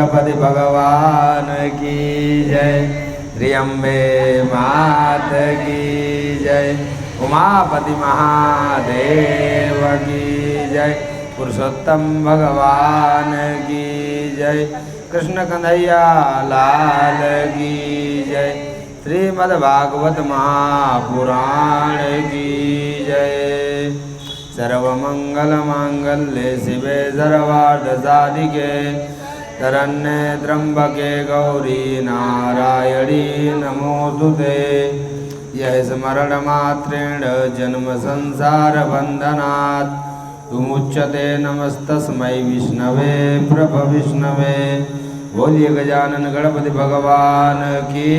गणपति भगवान की जय। त्र्यंबे मात की जय। उमापति महादेव की जय। पुरुषोत्तम भगवान की जय। कृष्ण कन्हैया लाल की जय। श्रीमद्भागवत महापुराण की जय। सर्वमंगल मांगल्ये शिवे सर्वार्थसाधिके शरण्ये त्र्यंबके गौरी नारायणी नमोस्तुते। यः स्मरणमात्रेण जन्म संसार बंधनात् विमुच्यते। नमस्तस्मै विष्णवे प्रभविष्णवे। बोलिए गजानन गणपति भगवान की।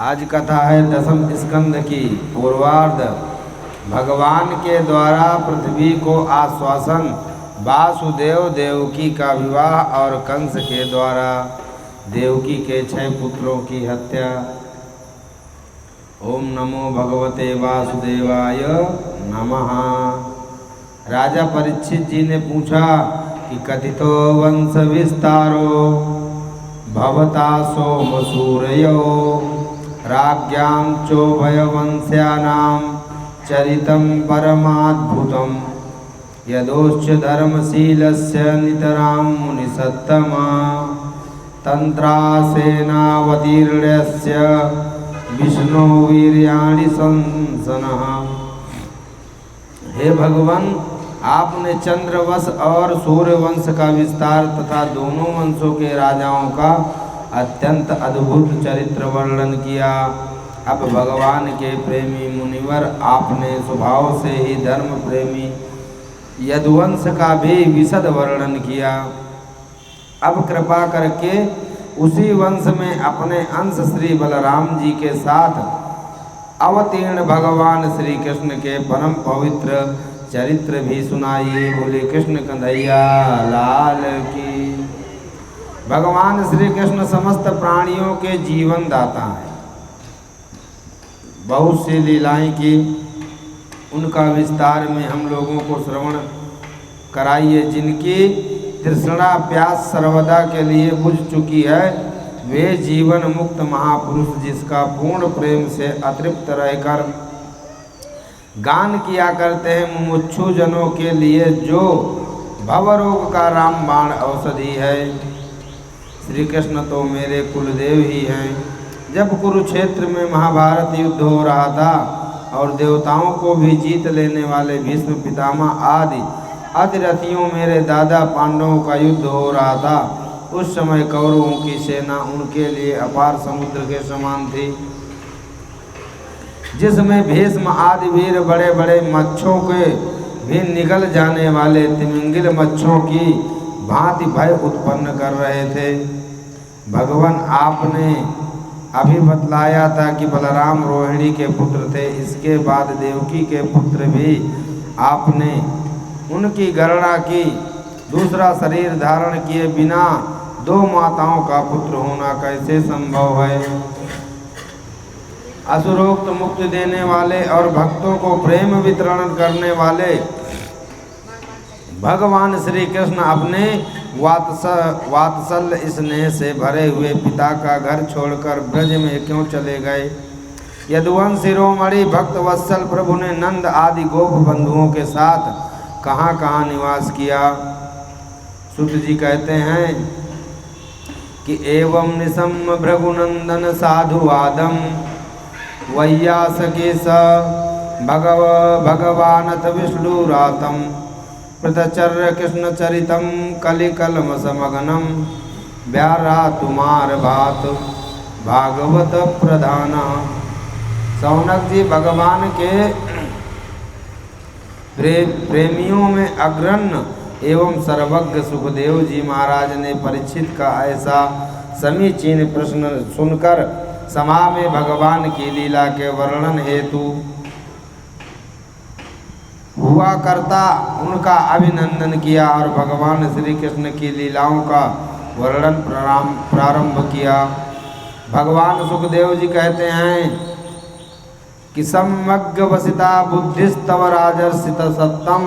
आज कथा है दसम स्कंद की पूर्वार्ध। भगवान के द्वारा पृथ्वी को आश्वासन, वासुदेव देवकी का विवाह और कंस के द्वारा देवकी के 6 पुत्रों की हत्या। ओम नमो भगवते वासुदेवाय नमः। राजा परीक्षित जी ने पूछा कि कथितो वंश विस्तारो भवता सोमसूरयो राज्ञां चोभयवंश्यानां चरितं परमाद्भुतं यदोश्च धर्मशीलस्य नितरां मुनिसत्तमा तन्त्रासेनावतीर्णस्य विष्णु वीर्याणि संसनः। हे भगवान, आपने चंद्रवंश और सूर्यवंश का विस्तार तथा दोनों वंशों के राजाओं का अत्यंत अद्भुत चरित्र वर्णन किया। अब भगवान के प्रेमी मुनिवर, आपने स्वभाव से ही धर्म प्रेमी यदुवंश का भी विशद वर्णन किया। अब कृपा करके उसी वंश में अपने अंश श्री बलराम जी के साथ अवतीर्ण भगवान श्री कृष्ण के परम पवित्र चरित्र भी सुनाइए। बोले कृष्ण कन्हैया लाल की। भगवान श्री कृष्ण समस्त प्राणियों के जीवन दाता हैं। बहुत सी लीलाएं की, उनका विस्तार में हम लोगों को श्रवण कराइए। जिनकी तृष्णा प्यास सर्वदा के लिए बुझ चुकी है, वे जीवन मुक्त महापुरुष जिसका पूर्ण प्रेम से अतृप्त रहकर गान किया करते हैं, मुमुक्षु जनों के लिए जो भवरोग का रामबाण औषधि है। श्री कृष्ण तो मेरे कुलदेव ही हैं। जब कुरुक्षेत्र में महाभारत युद्ध हो रहा था और देवताओं को भी जीत लेने वाले भीष्म पितामह आदि अतिरथियों मेरे दादा पांडवों का युद्ध हो रहा था, उस समय कौरवों की सेना उनके लिए अपार समुद्र के समान थी, जिसमें भीष्म आदि वीर बड़े बड़े मच्छों के भी निगल जाने वाले तिमिंगिल मच्छों की भांति भय उत्पन्न कर रहे थे। भगवान, आपने अभी बतलाया था कि बलराम रोहिणी के पुत्र थे। इसके बाद देवकी के पुत्र भी आपने उनकी गणना की। दूसरा शरीर धारण किए बिना 2 माताओं का पुत्र होना कैसे संभव है? असुरोक्त मुक्ति देने वाले और भक्तों को प्रेम वितरण करने वाले भगवान श्री कृष्ण अपने वात्सल्य स्नेह से भरे हुए पिता का घर छोड़कर ब्रज में क्यों चले गए? यदुवंश शिरोमणि भक्त वत्सल प्रभु ने नंद आदि गोप बंधुओं के साथ कहाँ कहाँ निवास किया? सुत जी कहते हैं कि एवं निशम भृगुनंदन साधुवादम वैयासके स भगवानथ विष्णुरातम पृथचर्य कृष्ण चरितम कलिकलम समगनम व्यारा तुमार भात भागवत प्रधान। सौनक जी, भगवान के प्रेमियों में अग्रण्य एवं सर्वज्ञ सुखदेव जी महाराज ने परीक्षित का ऐसा समीचीन प्रश्न सुनकर सभा में भगवान की लीला के वर्णन हेतु हुआ करता उनका अभिनंदन किया और भगवान श्री कृष्ण की लीलाओं का वर्णन प्रारंभ किया। भगवान सुखदेव जी कहते हैं कि सम्यग् वसिता बुद्धिस्तव राजर्षित सत्तम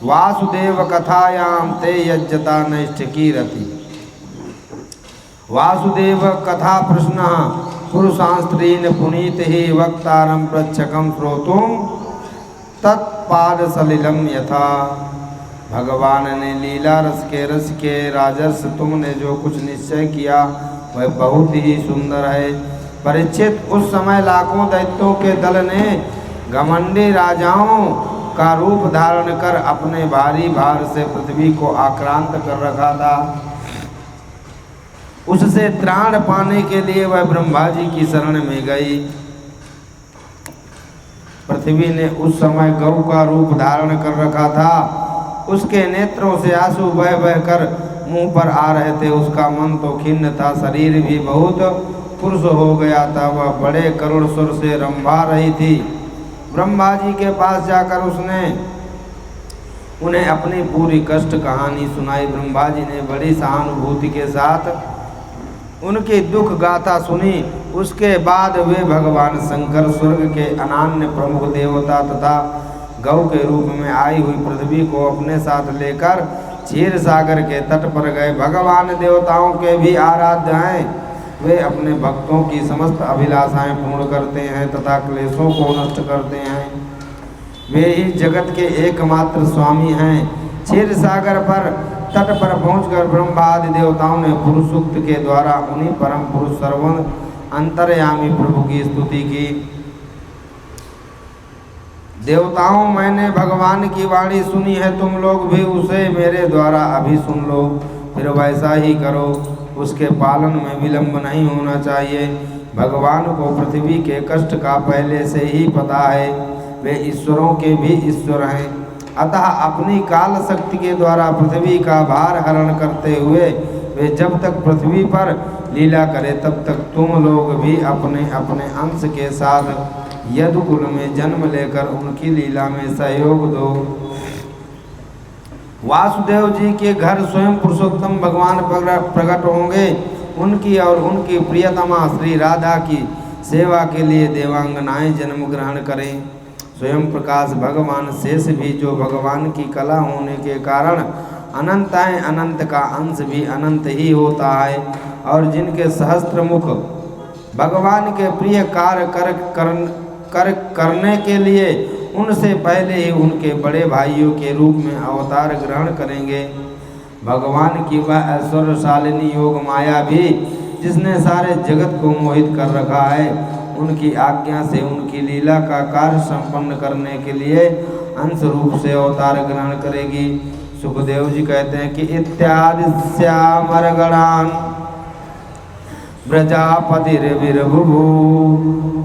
वासुदेव कथायाम ते यज्जता नैष्ठिकी रति। वासुदेव कथा प्रश्न पुरुषांस्त्रीन पुनीत ही वक्तारम प्रच्छकम श्रोतुम तत्पाद सलिलम यथा। भगवान ने लीला रस के राजर्ष तुमने जो कुछ निश्चय किया वह बहुत ही सुंदर है। परीक्षित, उस समय लाखों दैत्यों के दल ने घमंडी राजाओं का रूप धारण कर अपने भारी भार से पृथ्वी को आक्रांत कर रखा था। उससे त्राण पाने के लिए वह ब्रह्मा जी की शरण में गई। पृथ्वी ने उस समय गौ का रूप धारण कर रखा था। उसके नेत्रों से आंसू बह बह कर मुंह पर आ रहे थे। उसका मन तो खिन्न था, शरीर भी बहुत पुरुष हो गया था। वह बड़े करुण सुर से रंभा रही थी। ब्रह्मा जी के पास जाकर उसने उन्हें अपनी पूरी कष्ट कहानी सुनाई। ब्रह्मा जी ने बड़ी सहानुभूति के साथ उनकी दुख गाथा सुनी। उसके बाद वे भगवान शंकर स्वर्ग के अनन्य प्रमुख देवता तथा गौ के रूप में आई हुई पृथ्वी को अपने साथ लेकर क्षीर सागर के तट पर गए। भगवान देवताओं के भी आराध्य हैं। वे अपने भक्तों की समस्त अभिलाषाएं पूर्ण करते हैं तथा क्लेशों को नष्ट करते हैं। वे ही जगत के एकमात्र स्वामी हैं। क्षीर सागर पर तट पर पहुंचकर ब्रह्मा आदि देवताओं ने पुरुष सूक्त के द्वारा उन्हीं परम पुरुष सर्वण अंतर्यामी प्रभु की स्तुति की। देवताओं, मैंने भगवान की वाणी सुनी है, तुम लोग भी उसे मेरे द्वारा अभी सुन लो। फिर वैसा ही करो। उसके पालन में विलंब नहीं होना चाहिए। भगवान को पृथ्वी के कष्ट का पहले से ही पता है। वे ईश्वरों के भी ईश्वर हैं। अतः अपनी काल शक्ति के द्वारा पृथ्वी का भार हरण करते हुए वे जब तक पृथ्वी पर लीला करे तब तक तुम लोग भी अपने अपने अंश के साथ यदुकुल में जन्म लेकर उनकी लीला में सहयोग दो। वासुदेव जी के घर स्वयं पुरुषोत्तम भगवान प्रकट होंगे। उनकी और उनकी प्रियतमा श्री राधा की सेवा के लिए देवांगनाएं जन्म ग्रहण करें। स्वयं प्रकाश भगवान शेष भी जो भगवान की कला होने के कारण अनंत है, अनंत का अंश भी अनंत ही होता है। और जिनके सहस्त्र मुख भगवान के प्रिय कार्य करने के लिए उनसे पहले ही उनके बड़े भाइयों के रूप में अवतार ग्रहण करेंगे। भगवान की वह ऐश्वर्यशालिनी योग माया भी जिसने सारे जगत को मोहित कर रखा है, उनकी आज्ञा से उनकी लीला का कार्य संपन्न करने के लिए अंश रूप से अवतार ग्रहण करेगी। सुखदेव जी कहते हैं कि इत्यादि श्यामरगणान ब्रजापतिर्विर्भुभु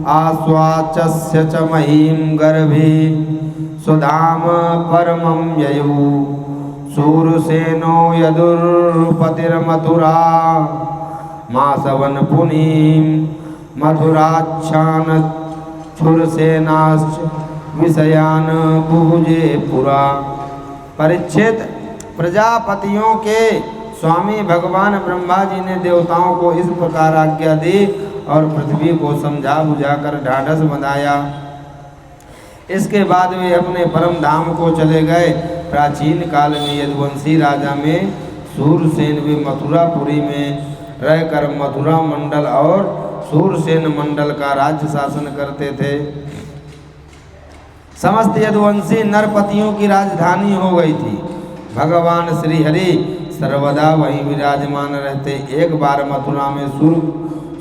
आस्वाच्य च महीं गर्भे सुधाम परमं ययौ शूरसेनो यदुर्पतिर्मथुरा मासवन पुनीं मथुराच्छान शूरसेनाश्च विषयान बुभुजे पुरा। परीक्षित, प्रजापतियों के स्वामी भगवान ब्रह्मा जी ने देवताओं को इस प्रकार आज्ञा दी और पृथ्वी को समझा बुझाकर ढाढ़स बंधाया। इसके बाद वे अपने परम धाम को चले गए। प्राचीन काल में यदुवंशी राजा में शूरसेन भी मथुरापुरी में रहकर मथुरा मंडल और शूरसेन मंडल का राज्य शासन करते थे। समस्त यदुवंशी नरपतियों की राजधानी हो गई थी। भगवान श्री हरि सर्वदा वहीं विराजमान रहते। एक बार मथुरा में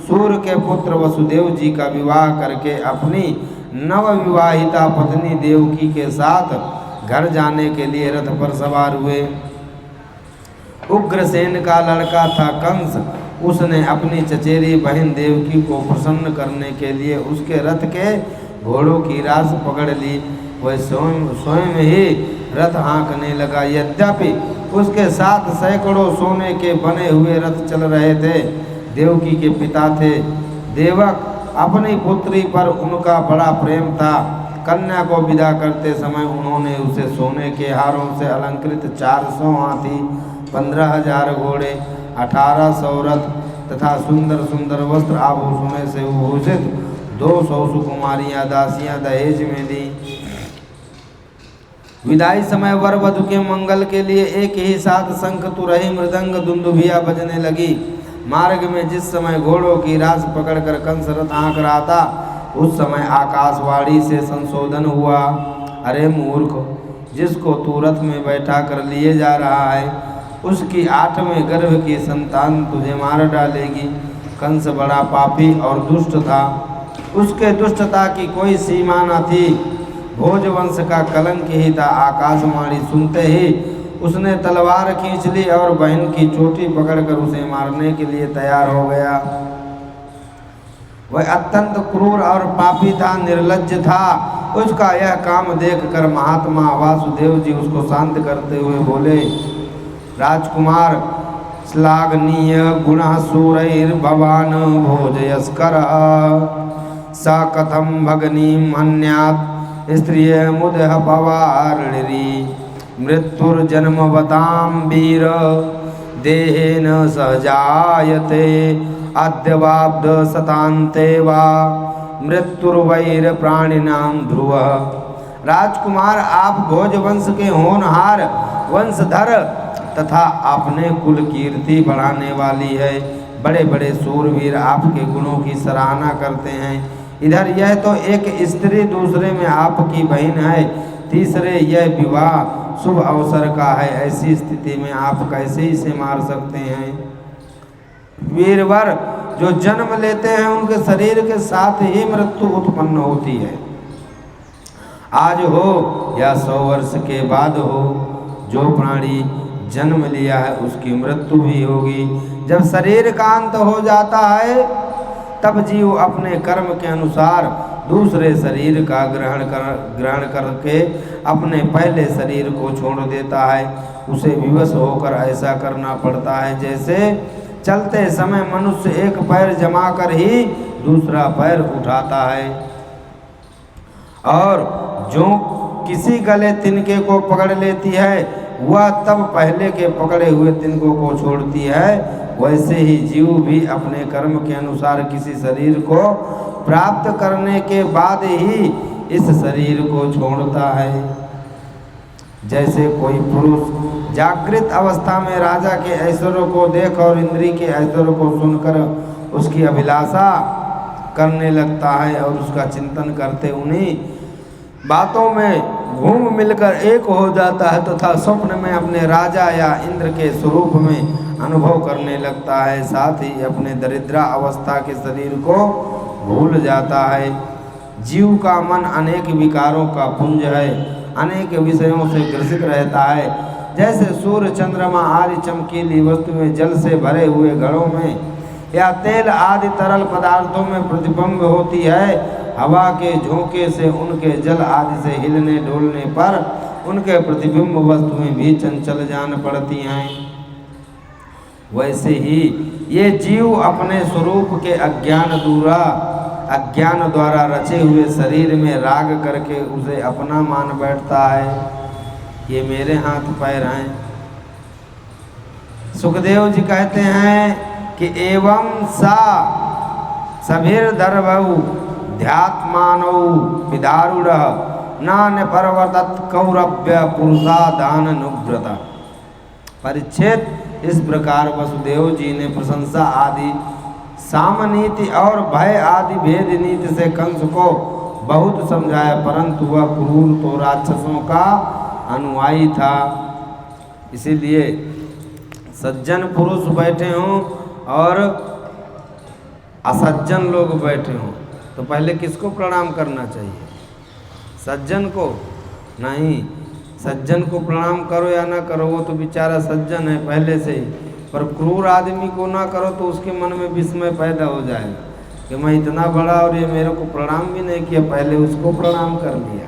सूर्य के पुत्र वसुदेव जी का विवाह करके अपनी नवविवाहिता पत्नी देवकी के साथ घर जाने के लिए रथ पर सवार हुए। उग्रसेन का लड़का था कंस। उसने अपनी चचेरी बहन देवकी को प्रसन्न करने के लिए उसके रथ के घोड़ों की रास पकड़ ली। वह स्वयं ही रथ हाँकने लगा। यद्यपि उसके साथ सैकड़ों सोने के बने हुए रथ चल रहे थे। देवकी के पिता थे देवक। अपनी पुत्री पर उनका बड़ा प्रेम था। कन्या को विदा करते समय उन्होंने उसे सोने के हारों से अलंकृत 400 हाथी, 15,000 घोड़े, 1800 रथ तथा सुंदर सुंदर वस्त्र आभूषणों से भूषित 200 सुकुमारियां दासियां दहेज में दी। विदाई समय वर वधु के मंगल के लिए एक ही साथ शंख तुरही मृदंग दुंदुभिया बजने लगी। मार्ग में जिस समय घोड़ों की रास पकड़कर कंस रथ आंक रहा था, उस समय आकाशवाणी से संशोधन हुआ, अरे मूर्ख, जिसको तू रथ में बैठा कर लिए जा रहा है, उसकी 8वें गर्भ की संतान तुझे मार डालेगी। कंस बड़ा पापी और दुष्ट था, उसके दुष्टता की कोई सीमा न थी। भोजवंश का कलंक ही था। आकाशवाणी सुनते ही उसने तलवार खींच ली और बहन की चोटी पकड़कर उसे मारने के लिए तैयार हो गया। वह अत्यंत क्रूर और पापी था, निर्लज्ज था। उसका यह काम देखकर महात्मा वासुदेव जी उसको शांत करते हुए बोले, राजकुमार, श्लाघनीय गुण सूरैर्भवान भोजयस्कर सा कथम भगनीम हन्यात् स्त्रिय मुदह पवारिणी मृत्युर्जन्मवतां वीर देहेन सहजायते अद्यवाब्द शतान्ते वा मृत्युर्वैर प्राणिनां ध्रुवः। राजकुमार, आप भोजवंश के होनहार वंशधर तथा अपने कुल कीर्ति बढ़ाने वाली है। बड़े बड़े सूरवीर आपके गुणों की सराहना करते हैं। इधर यह तो एक स्त्री, दूसरे में आपकी बहन है, तीसरे यह विवाह शुभ अवसर का है। ऐसी स्थिति में आप कैसे इसे मार सकते हैं? वीरवर जो जन्म लेते हैं उनके शरीर के साथ ही मृत्यु उत्पन्न होती है। आज हो या 100 वर्ष के बाद हो, जो प्राणी जन्म लिया है उसकी मृत्यु भी होगी। जब शरीर का अंत हो जाता है तब जीव अपने कर्म के अनुसार दूसरे शरीर का ग्रहण करके अपने पहले शरीर को छोड़ देता है। उसे विवश होकर ऐसा करना पड़ता है जैसे चलते समय मनुष्य एक पैर जमा कर ही दूसरा पैर उठाता है, और जो किसी गले तिनके को पकड़ लेती है वह तब पहले के पकड़े हुए तिनकों को छोड़ती है। वैसे ही जीव भी अपने कर्म के अनुसार किसी शरीर को प्राप्त करने के बाद ही इस शरीर को छोड़ता है। जैसे कोई पुरुष जागृत अवस्था में राजा के ऐश्वर्य को देख और इंद्री के ऐश्वर्य को सुनकर उसकी अभिलाषा करने लगता है और उसका चिंतन करते उन्हीं बातों में घूम मिलकर एक हो जाता है तथा स्वप्न में अपने राजा या इंद्र के स्वरूप में अनुभव करने लगता है। साथ ही अपने दरिद्रा अवस्था के शरीर को भूल जाता है। जीव का मन अनेक विकारों का पुंज है, अनेक विषयों से ग्रसित रहता है। जैसे सूर्य, चंद्रमा आदि चमकीली वस्तु में जल से भरे हुए घड़ों में या तेल आदि तरल पदार्थों में प्रतिबिंब होती है। हवा के झोंके से उनके जल आदि से हिलने डोलने पर उनके प्रतिबिंब वस्तुएं भी चंचल जान पड़ती हैं। वैसे ही ये जीव अपने स्वरूप के अज्ञान द्वारा रचे हुए शरीर में राग करके उसे अपना मान बैठता है। ये मेरे हाथ पैर हैं। सुखदेव जी कहते हैं कि एवं सा सभीर दर्भौ ध्यात्मानौ विदारुढ़ नान्य पर्वतत कौरव्य पुरुषा दान अनुव्रता। परिच्छेद इस प्रकार वसुदेव जी ने प्रशंसा आदि, सामनीति और भय आदि भेद नीति से कंस को बहुत समझाया, परंतु वह क्रूर तो राक्षसों का अनुयायी था। इसीलिए सज्जन पुरुष बैठे हों और असज्जन लोग बैठे हों तो पहले किसको प्रणाम करना चाहिए? सज्जन को नहीं। सज्जन को प्रणाम करो या ना करो, वो तो बेचारा सज्जन है पहले से ही, पर क्रूर आदमी को ना करो तो उसके मन में विस्मय पैदा हो जाएगा कि मैं इतना बड़ा और ये मेरे को प्रणाम भी नहीं किया, पहले उसको प्रणाम कर लिया।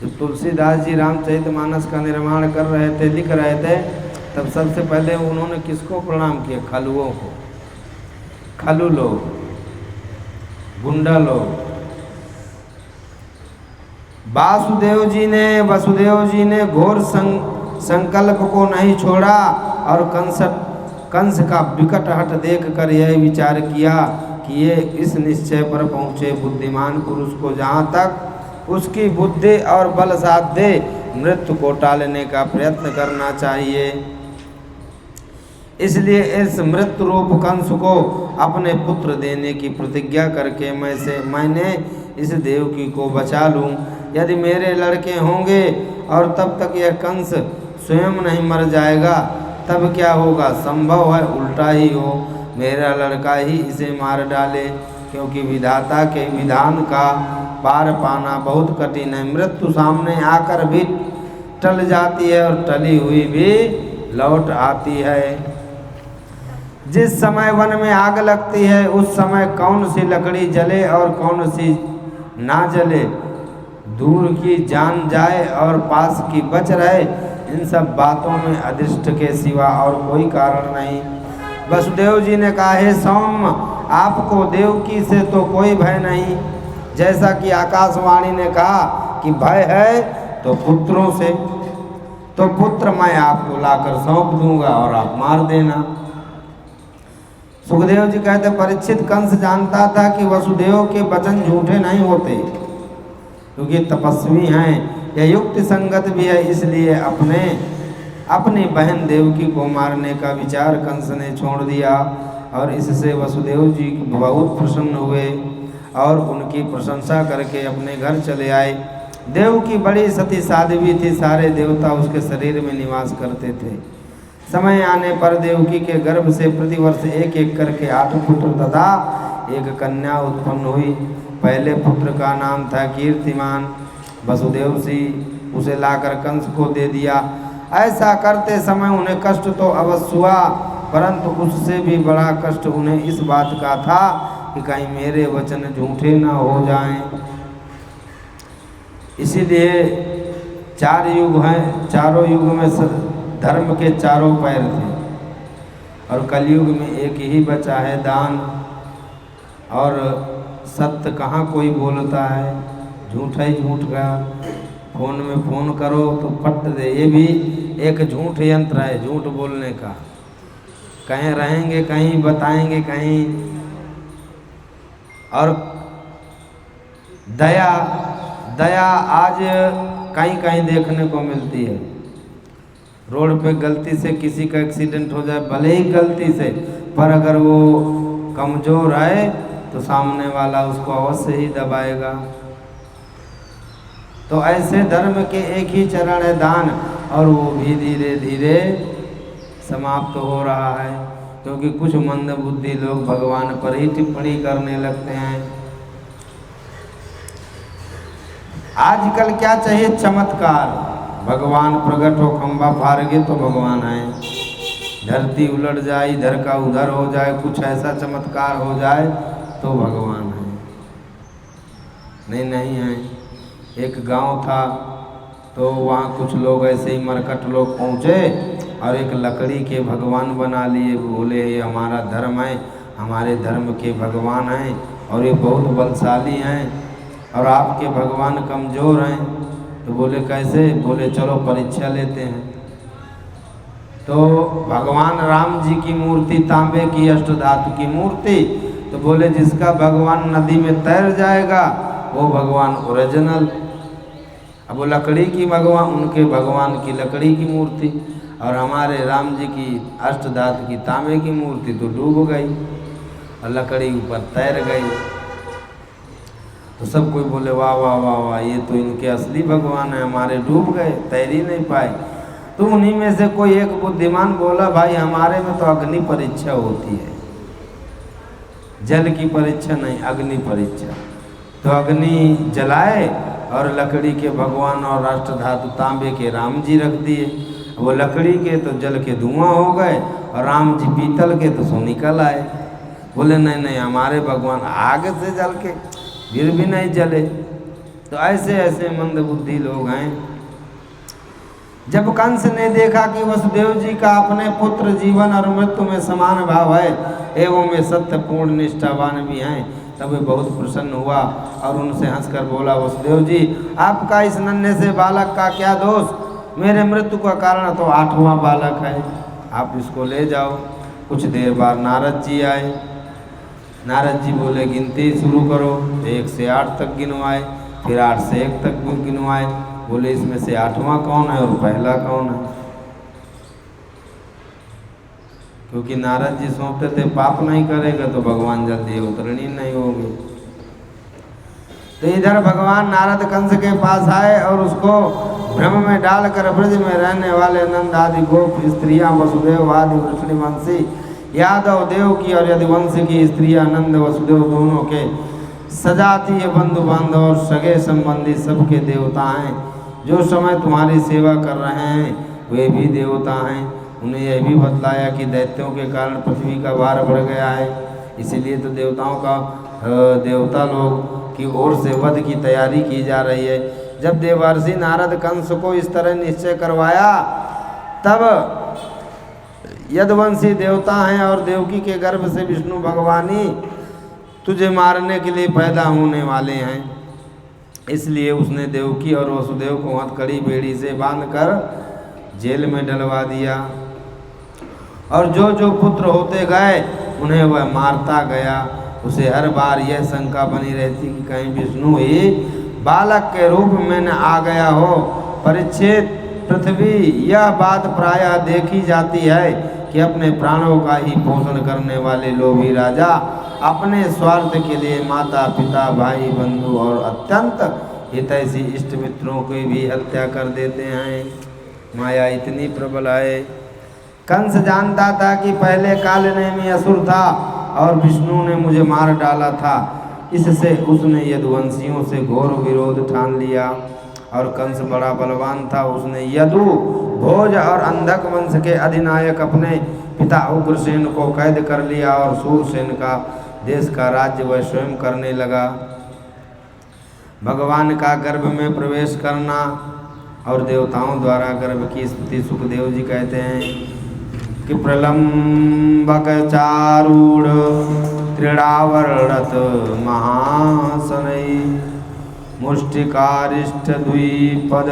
जब तुलसीदास जी रामचरितमानस का निर्माण कर रहे थे, लिख रहे थे, तब सबसे पहले उन्होंने किसको प्रणाम किया? खलुओं को। खलु लोग, गुंडा लोग। वसुदेव जी ने घोर संकल्प को नहीं छोड़ा और कंस का विकट हट देखकर यह विचार किया कि ये इस निश्चय पर पहुँचे बुद्धिमान पुरुष को जहाँ तक उसकी बुद्धि और बल साध्य मृत्यु को टालने का प्रयत्न करना चाहिए। इसलिए इस मृत्यु रूप कंस को अपने पुत्र देने की प्रतिज्ञा करके मैंने इस देवकी को बचा लूं। यदि मेरे लड़के होंगे और तब तक यह कंस स्वयं नहीं मर जाएगा तब क्या होगा? संभव है उल्टा ही हो, मेरा लड़का ही इसे मार डाले, क्योंकि विधाता के विधान का पार पाना बहुत कठिन है। मृत्यु सामने आकर भी टल जाती है और टली हुई भी लौट आती है। जिस समय वन में आग लगती है उस समय कौन सी लकड़ी जले और कौन सी ना जले, दूर की जान जाए और पास की बच रहे, इन सब बातों में अदृष्ट के सिवा और कोई कारण नहीं। वसुदेव जी ने कहा, हे सौम्य, आपको देवकी से तो कोई भय नहीं, जैसा कि आकाशवाणी ने कहा कि भय है तो पुत्रों से, तो पुत्र मैं आपको लाकर सौंप दूंगा और आप मार देना। सुखदेव जी कहते, परीक्षित, कंस जानता था कि वसुदेव के वचन झूठे नहीं होते, क्योंकि तपस्वी हैं, यह युक्ति संगत भी है, इसलिए अपनी बहन देवकी को मारने का विचार कंस ने छोड़ दिया। और इससे वसुदेव जी बहुत प्रसन्न हुए और उनकी प्रशंसा करके अपने घर चले आए। देवकी बड़ी सती साध्वी थी, सारे देवता उसके शरीर में निवास करते थे। समय आने पर देवकी के गर्भ से प्रतिवर्ष एक एक करके 8 पुत्र तथा एक कन्या उत्पन्न हुई। पहले पुत्र का नाम था कीर्तिमान। वसुदेव जी उसे लाकर कंस को दे दिया। ऐसा करते समय उन्हें कष्ट तो अवश्य हुआ, परंतु उससे भी बड़ा कष्ट उन्हें इस बात का था कि कहीं मेरे वचन झूठे न हो जाएं। इसीलिए 4 युग हैं, चारों युग में धर्म के चारों पैर थे, और कलयुग में एक ही बचा है दान। और सत्य कहाँ कोई बोलता है, झूठा ही झूठ का। फोन में फ़ोन करो तो पट दे, ये भी एक झूठ यंत्र है झूठ बोलने का। कहीं रहेंगे, कहीं बताएंगे, कहीं। और दया आज कहीं कहीं देखने को मिलती है। रोड पे गलती से किसी का एक्सीडेंट हो जाए, भले ही गलती से, पर अगर वो कमज़ोर है तो सामने वाला उसको अवश्य ही दबाएगा। तो ऐसे धर्म के एक ही चरण है दान, और वो भी धीरे धीरे समाप्त हो रहा है, क्योंकि कुछ मंद बुद्धि लोग भगवान पर ही टिप्पणी करने लगते हैं। आजकल क्या चाहिए? चमत्कार। भगवान प्रकट हो, खंबा फाड़गे तो भगवान आए, धरती उलट जाए, इधर का उधर हो जाए, कुछ ऐसा चमत्कार हो जाए तो भगवान है। नहीं है। एक गांव था तो वहाँ कुछ लोग ऐसे ही मरकट लोग पहुँचे और एक लकड़ी के भगवान बना लिए। बोले ये हमारा धर्म है, हमारे धर्म के भगवान हैं और ये बहुत बलशाली हैं, और आपके भगवान कमज़ोर हैं। तो बोले कैसे? बोले चलो परीक्षा लेते हैं। तो भगवान राम जी की मूर्ति, तांबे की अष्टधातु की मूर्ति, तो बोले जिसका भगवान नदी में तैर जाएगा वो भगवान ओरिजिनल। अब वो लकड़ी की भगवान, उनके भगवान की लकड़ी की मूर्ति, और हमारे राम जी की अष्टधातु की तांबे की मूर्ति तो डूब गई और लकड़ी ऊपर तैर गई। तो सब कोई बोले वाह वाह वाह वाह, ये तो इनके असली भगवान है, हमारे डूब गए, तैर ही नहीं पाए। तो उन्हीं में से कोई एक बुद्धिमान बोला, भाई हमारे में तो अग्नि परीक्षा होती है, जल की परीक्षा नहीं, अग्नि परीक्षा। तो अग्नि जलाए और लकड़ी के भगवान और राष्ट्र धातु तांबे के राम जी रख दिए। वो लकड़ी के तो जल के धुआं हो गए और राम जी पीतल के तो सो निकल आए। बोले नहीं हमारे भगवान आग से जल के फिर भी नहीं जले। तो ऐसे ऐसे मंद बुद्धि लोग हैं। जब कंस ने देखा कि वसुदेव जी का अपने पुत्र जीवन और मृत्यु में समान भाव है एवं वे सत्यपूर्ण निष्ठावान भी हैं, तब वे बहुत प्रसन्न हुआ और उनसे हंसकर बोला, वसुदेव जी आपका इस नन्हे से बालक का क्या दोष? मेरे मृत्यु का कारण तो 8वां बालक है, आप इसको ले जाओ। कुछ देर बाद नारद जी आए। नारद जी बोले गिनती शुरू करो। 1 से 8 तक गिनवाए, फिर 8 से 1 तक गिनवाए, बोले इसमें से 8वां कौन है और पहला कौन है? क्योंकि नारद जी सोचते थे पाप नहीं करेगा तो भगवान जल्दी अवतरणी नहीं होगी। तो इधर भगवान नारद कंस के पास आए और उसको भ्रम में डालकर ब्रज में रहने वाले नंद आदि गोप स्त्रियां, वसुदेव आदि वृषणिवंशी यादव देव की और यदुवंश की स्त्रियां, नंद वसुदेव दोनों के सजातीय बंधु बांधव और सगे संबंधी सबके देवता हैं। जो समय तुम्हारी सेवा कर रहे हैं वे भी देवता हैं। उन्हें यह भी बतलाया कि दैत्यों के कारण पृथ्वी का भार बढ़ गया है, इसीलिए तो देवता लोग की ओर से वध की तैयारी की जा रही है। जब देवर्षि नारद कंस को इस तरह निश्चय करवाया तब यदुवंशी देवता हैं और देवकी के गर्भ से विष्णु भगवान ही तुझे मारने के लिए पैदा होने वाले हैं। इसलिए उसने देवकी और वसुदेव को हथकड़ी बेड़ी से बांधकर जेल में डलवा दिया और जो जो पुत्र होते गए उन्हें वह मारता गया। उसे हर बार यह शंका बनी रहती कि कहीं विष्णु ही बालक के रूप में न आ गया हो। परीक्षित, पृथ्वी यह बात प्रायः देखी जाती है कि अपने प्राणों का ही पोषण करने वाले लोभी राजा अपने स्वार्थ के लिए माता पिता भाई बंधु और अत्यंत हितैषी इष्ट मित्रों की भी हत्या कर देते हैं। माया इतनी प्रबल है। कंस जानता था कि पहले कालनेमी असुर था और विष्णु ने मुझे मार डाला था, इससे उसने यदुवंशियों से घोर विरोध ठान लिया। और कंस बड़ा बलवान था, उसने यदु, भोज और अंधक वंश के अधिनायक अपने पिता उग्रसेन को कैद कर लिया और सूरसेन का देश का राज्य वह स्वयं करने लगा। भगवान का गर्भ में प्रवेश करना और देवताओं द्वारा गर्भ की स्तुति सुखदेव जी कहते हैं कि प्रलंबक चारूढ़ त्रिडावर्णत महासनई मुष्टिकारिष्ट द्विपद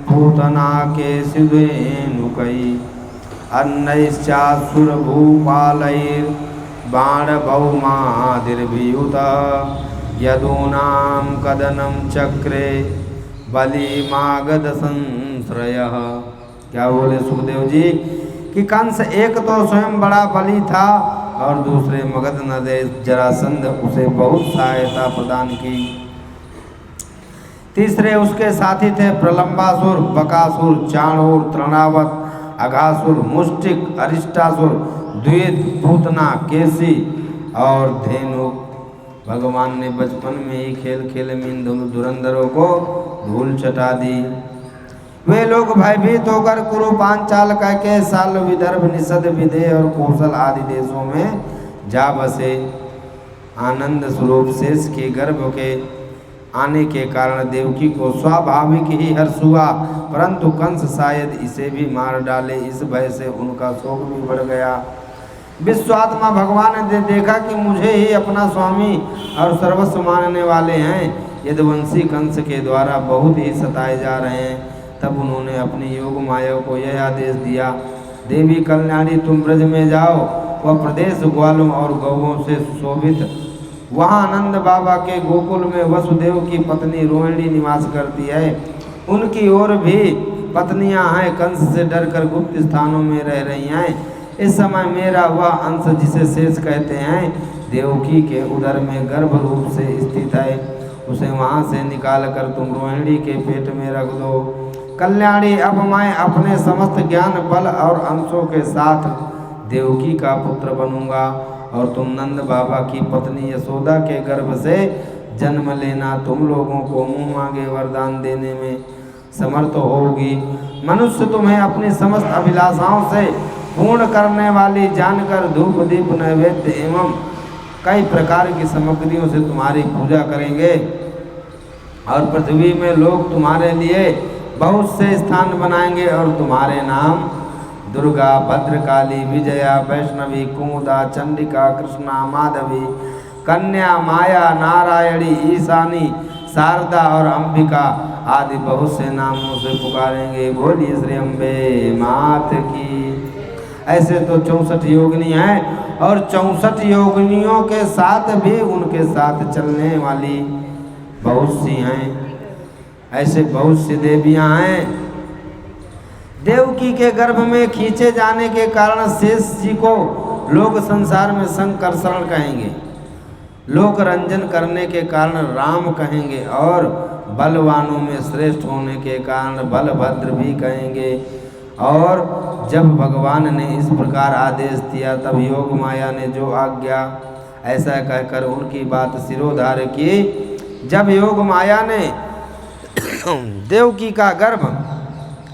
पूतना के सिधेनुकई अन्नैश्चासुर भूपालैर् बाण बहुमादिर्भियुत यदूनां कदनं चक्रे बलिमागध संश्रयः। क्या बोले सुखदेव जी कि कंस एक तो स्वयं बड़ा बली था और दूसरे मगध नरेश जरासंध उसे बहुत सहायता प्रदान की। तीसरे उसके साथी थे प्रलंबासुर, बकासुर, चाणूर, तृणावत, अघासुर, मुष्टिक, अरिष्टासुर, द्वित, पूतना, केसी और धेनु। भगवान ने बचपन में ही खेल खेल में इन दोनों धुरंधरों को धूल चटा दी। वे लोग भयभीत होकर कुरु, पांचाल, कैकेय, साल, विदर्भ, निषद, विदेह और कौशल आदि देशों में जा बसे। आनंद स्वरूप शेष के गर्भ के आने के कारण देवकी को स्वाभाविक ही हर्ष हुआ, परंतु कंस शायद इसे भी मार डाले, इस भय से उनका शोक भी बढ़ गया। विश्वात्मा भगवान ने देखा कि मुझे ही अपना स्वामी और सर्वस्व मानने वाले हैं यदुवंशी कंस के द्वारा बहुत ही सताए जा रहे हैं। तब उन्होंने अपनी योग माया को यह आदेश दिया, देवी कल्याणी तुम ब्रज में जाओ, वह प्रदेश ग्वालों और गौओं से सुशोभित। वहाँ आनंद बाबा के गोकुल में वसुदेव की पत्नी रोहिणी निवास करती है, उनकी और भी पत्नियां हैं, कंस से डरकर गुप्त स्थानों में रह रही हैं। इस समय मेरा वह अंश जिसे शेष कहते हैं देवकी के उदर में गर्भ रूप से स्थित है, उसे वहाँ से निकाल कर तुम रोहिणी के पेट में रख दो। कल्याणी, अब मैं अपने समस्त ज्ञान बल और अंशों के साथ देवकी का पुत्र बनूंगा और तुम नंद बाबा की पत्नी यशोदा के गर्भ से जन्म लेना। तुम लोगों को मुँह मांगे वरदान देने में समर्थ होगी। मनुष्य तुम्हें अपनी समस्त अभिलाषाओं से पूर्ण करने वाली जानकर धूप दीप नैवेद्य एवं कई प्रकार की सामग्रियों से तुम्हारी पूजा करेंगे और पृथ्वी में लोग तुम्हारे लिए बहुत से स्थान बनाएंगे और तुम्हारे नाम दुर्गा, भद्रकाली, विजया, वैष्णवी, कुमुदा, चंडिका, कृष्णा, माधवी, कन्या, माया, नारायणी, ईशानी, शारदा और अंबिका आदि बहुत से नामों से पुकारेंगे। बोलिए श्री अम्बे मात की। ऐसे तो 64 योगिनी हैं और 64 योगिनियों के साथ भी उनके साथ चलने वाली बहुत सी हैं। ऐसे बहुत सी देवियां हैं। देवकी के गर्भ में खींचे जाने के कारण शेष जी को लोग संसार में संकर्षण कहेंगे, लोक रंजन करने के कारण राम कहेंगे, और बलवानों में श्रेष्ठ होने के कारण बलभद्र भी कहेंगे। और जब भगवान ने इस प्रकार आदेश दिया तब योग माया ने जो आज्ञा ऐसा कहकर उनकी बात सिरोधार्य की। जब योग माया ने देवकी का गर्भ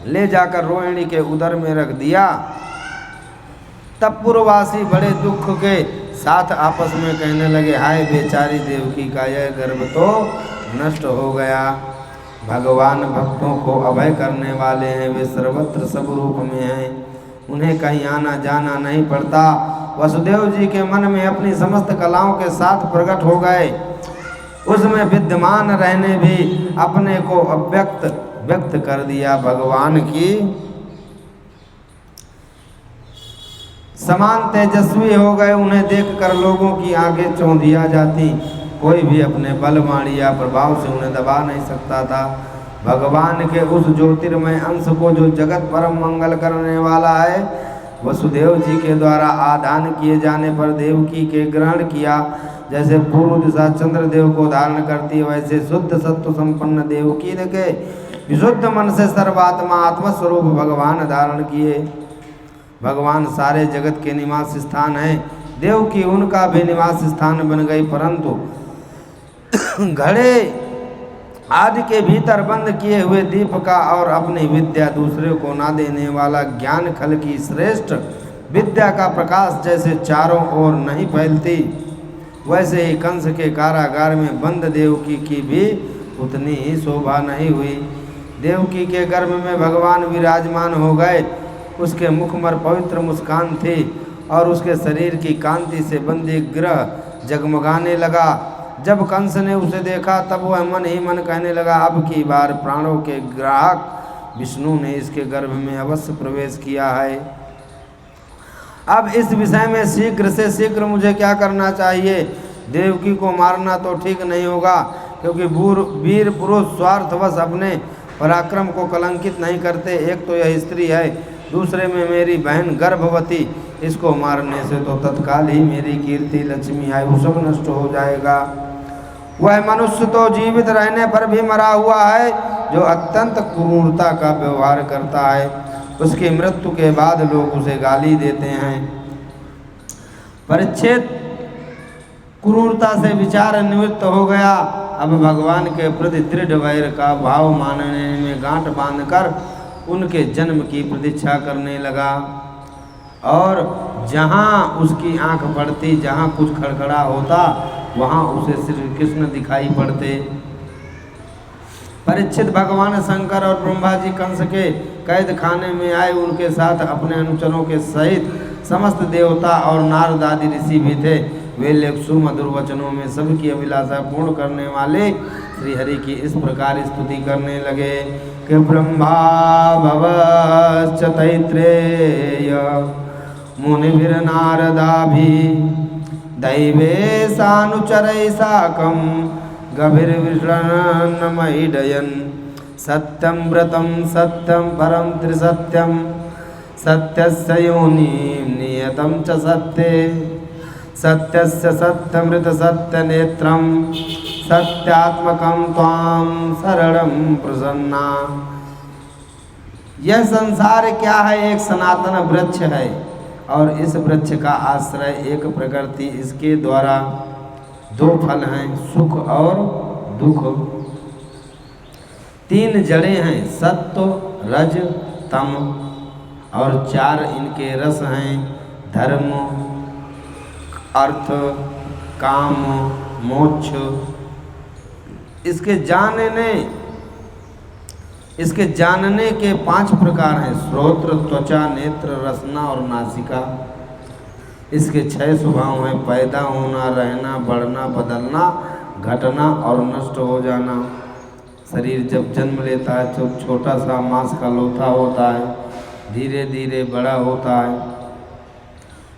ले जाकर रोहिणी के उदर में रख दिया तब पुरवासी बड़े दुख के साथ आपस में कहने लगे, हाय बेचारी देवकी का यह गर्भ तो नष्ट हो गया। भगवान भक्तों को अभय करने वाले हैं, वे सर्वत्र सब रूप में हैं, उन्हें कहीं आना जाना नहीं पड़ता। वसुदेव जी के मन में अपनी समस्त कलाओं के साथ प्रकट हो गए, उसमें विद्यमान रहने भी अपने को व्यक्त कर दिया। भगवान की समान तेजस्वी हो गए, उन्हें देखकर लोगों की आंखें चौंधिया जाती, कोई भी अपने बलवाणी या प्रभाव से उन्हें दबा नहीं सकता था। भगवान के उस ज्योतिर्मय अंश को जो जगत परम मंगल करने वाला है, वसुदेव जी के द्वारा आदान किए जाने पर देवकी के ग्रहण किया। जैसे पूर्व दिशा चंद्रदेव को धारण करती है, वैसे शुद्ध सत्व संपन्न देवकी के विशुद्ध मन से सर्वात्मा आत्मस्वरूप भगवान धारण किए। भगवान सारे जगत के निवास स्थान है, देवकी उनका भी निवास स्थान बन गई। परंतु घड़े आदि के भीतर बंद किए हुए दीप का और अपनी विद्या दूसरे को ना देने वाला ज्ञान खल की श्रेष्ठ विद्या का प्रकाश जैसे चारों ओर नहीं फैलती, वैसे ही कंस के कारागार में बंद देवकी की भी उतनी ही शोभा नहीं हुई। देवकी के गर्भ में भगवान विराजमान हो गए, उसके मुखमर पवित्र मुस्कान थी और उसके शरीर की कांति से बंदी ग्रह जगमगाने लगा। जब कंस ने उसे देखा तब वह मन ही मन कहने लगा, अब की बार प्राणों के ग्राहक विष्णु ने इसके गर्भ में अवश्य प्रवेश किया है। अब इस विषय में शीघ्र से शीघ्र मुझे क्या करना चाहिए? देवकी को मारना तो ठीक नहीं होगा, क्योंकि वीर पुरुष स्वार्थवश अपने पराक्रम को कलंकित नहीं करते। एक तो यह स्त्री है, दूसरे में मेरी बहन गर्भवती, इसको मारने से तो तत्काल ही मेरी कीर्ति लक्ष्मी आयु सब नष्ट हो जाएगा। वह मनुष्य तो जीवित रहने पर भी मरा हुआ है, जो अत्यंत क्रूरता का व्यवहार करता है। उसकी मृत्यु के बाद लोग उसे गाली देते हैं। परीक्षित क्रूरता से विचार निवृत्त हो गया। अब भगवान के प्रति दृढ़ वैर का भाव मानने में गांठ बांधकर उनके जन्म की प्रतीक्षा करने लगा। और जहाँ उसकी आंख पड़ती, जहाँ कुछ खड़खड़ा होता, वहाँ उसे श्री कृष्ण दिखाई पड़ते। परीक्षित भगवान शंकर और ब्रह्मा जी कंस के कैद खाने में आए, उनके साथ अपने अनुचरों के सहित समस्त देवता और नारद आदि ऋषि भी थे। वे लोग सुमधुर वचनों में सबकी अभिलाषा पूर्ण करने वाले श्री हरि की इस प्रकार स्तुति करने लगे कि ब्रह्मा भवश्च तैत्रेय मुनिभिर नारदाभि दैवे सानुचरै साकं गभीरविष्णुन्नमहिडयन् सत्यं व्रतं सत्यं परं त्रिसत्यं सत्यस्य योनिं नियतं च सत्ये सत्यस्य सत्यमृत सत्यनेत्रं सत्यात्मकं त्वां शरणं प्रसन्ना। यह संसार क्या है? एक सनातन वृक्ष है और इस वृक्ष का आश्रय एक प्रकृति, इसके द्वारा दो फल हैं, सुख और दुख। तीन जड़ें हैं, सत्व रज तम, और चार इनके रस हैं, धर्म अर्थ काम मोक्ष। इसके जानने के 5 प्रकार हैं, श्रोत्र त्वचा नेत्र रसना और नासिका। इसके 6 स्वभाव हैं, पैदा होना, रहना, बढ़ना, बदलना, घटना और नष्ट हो जाना। शरीर जब जन्म लेता है तो छोटा सा मांस का लोथा होता है, धीरे धीरे बड़ा होता है,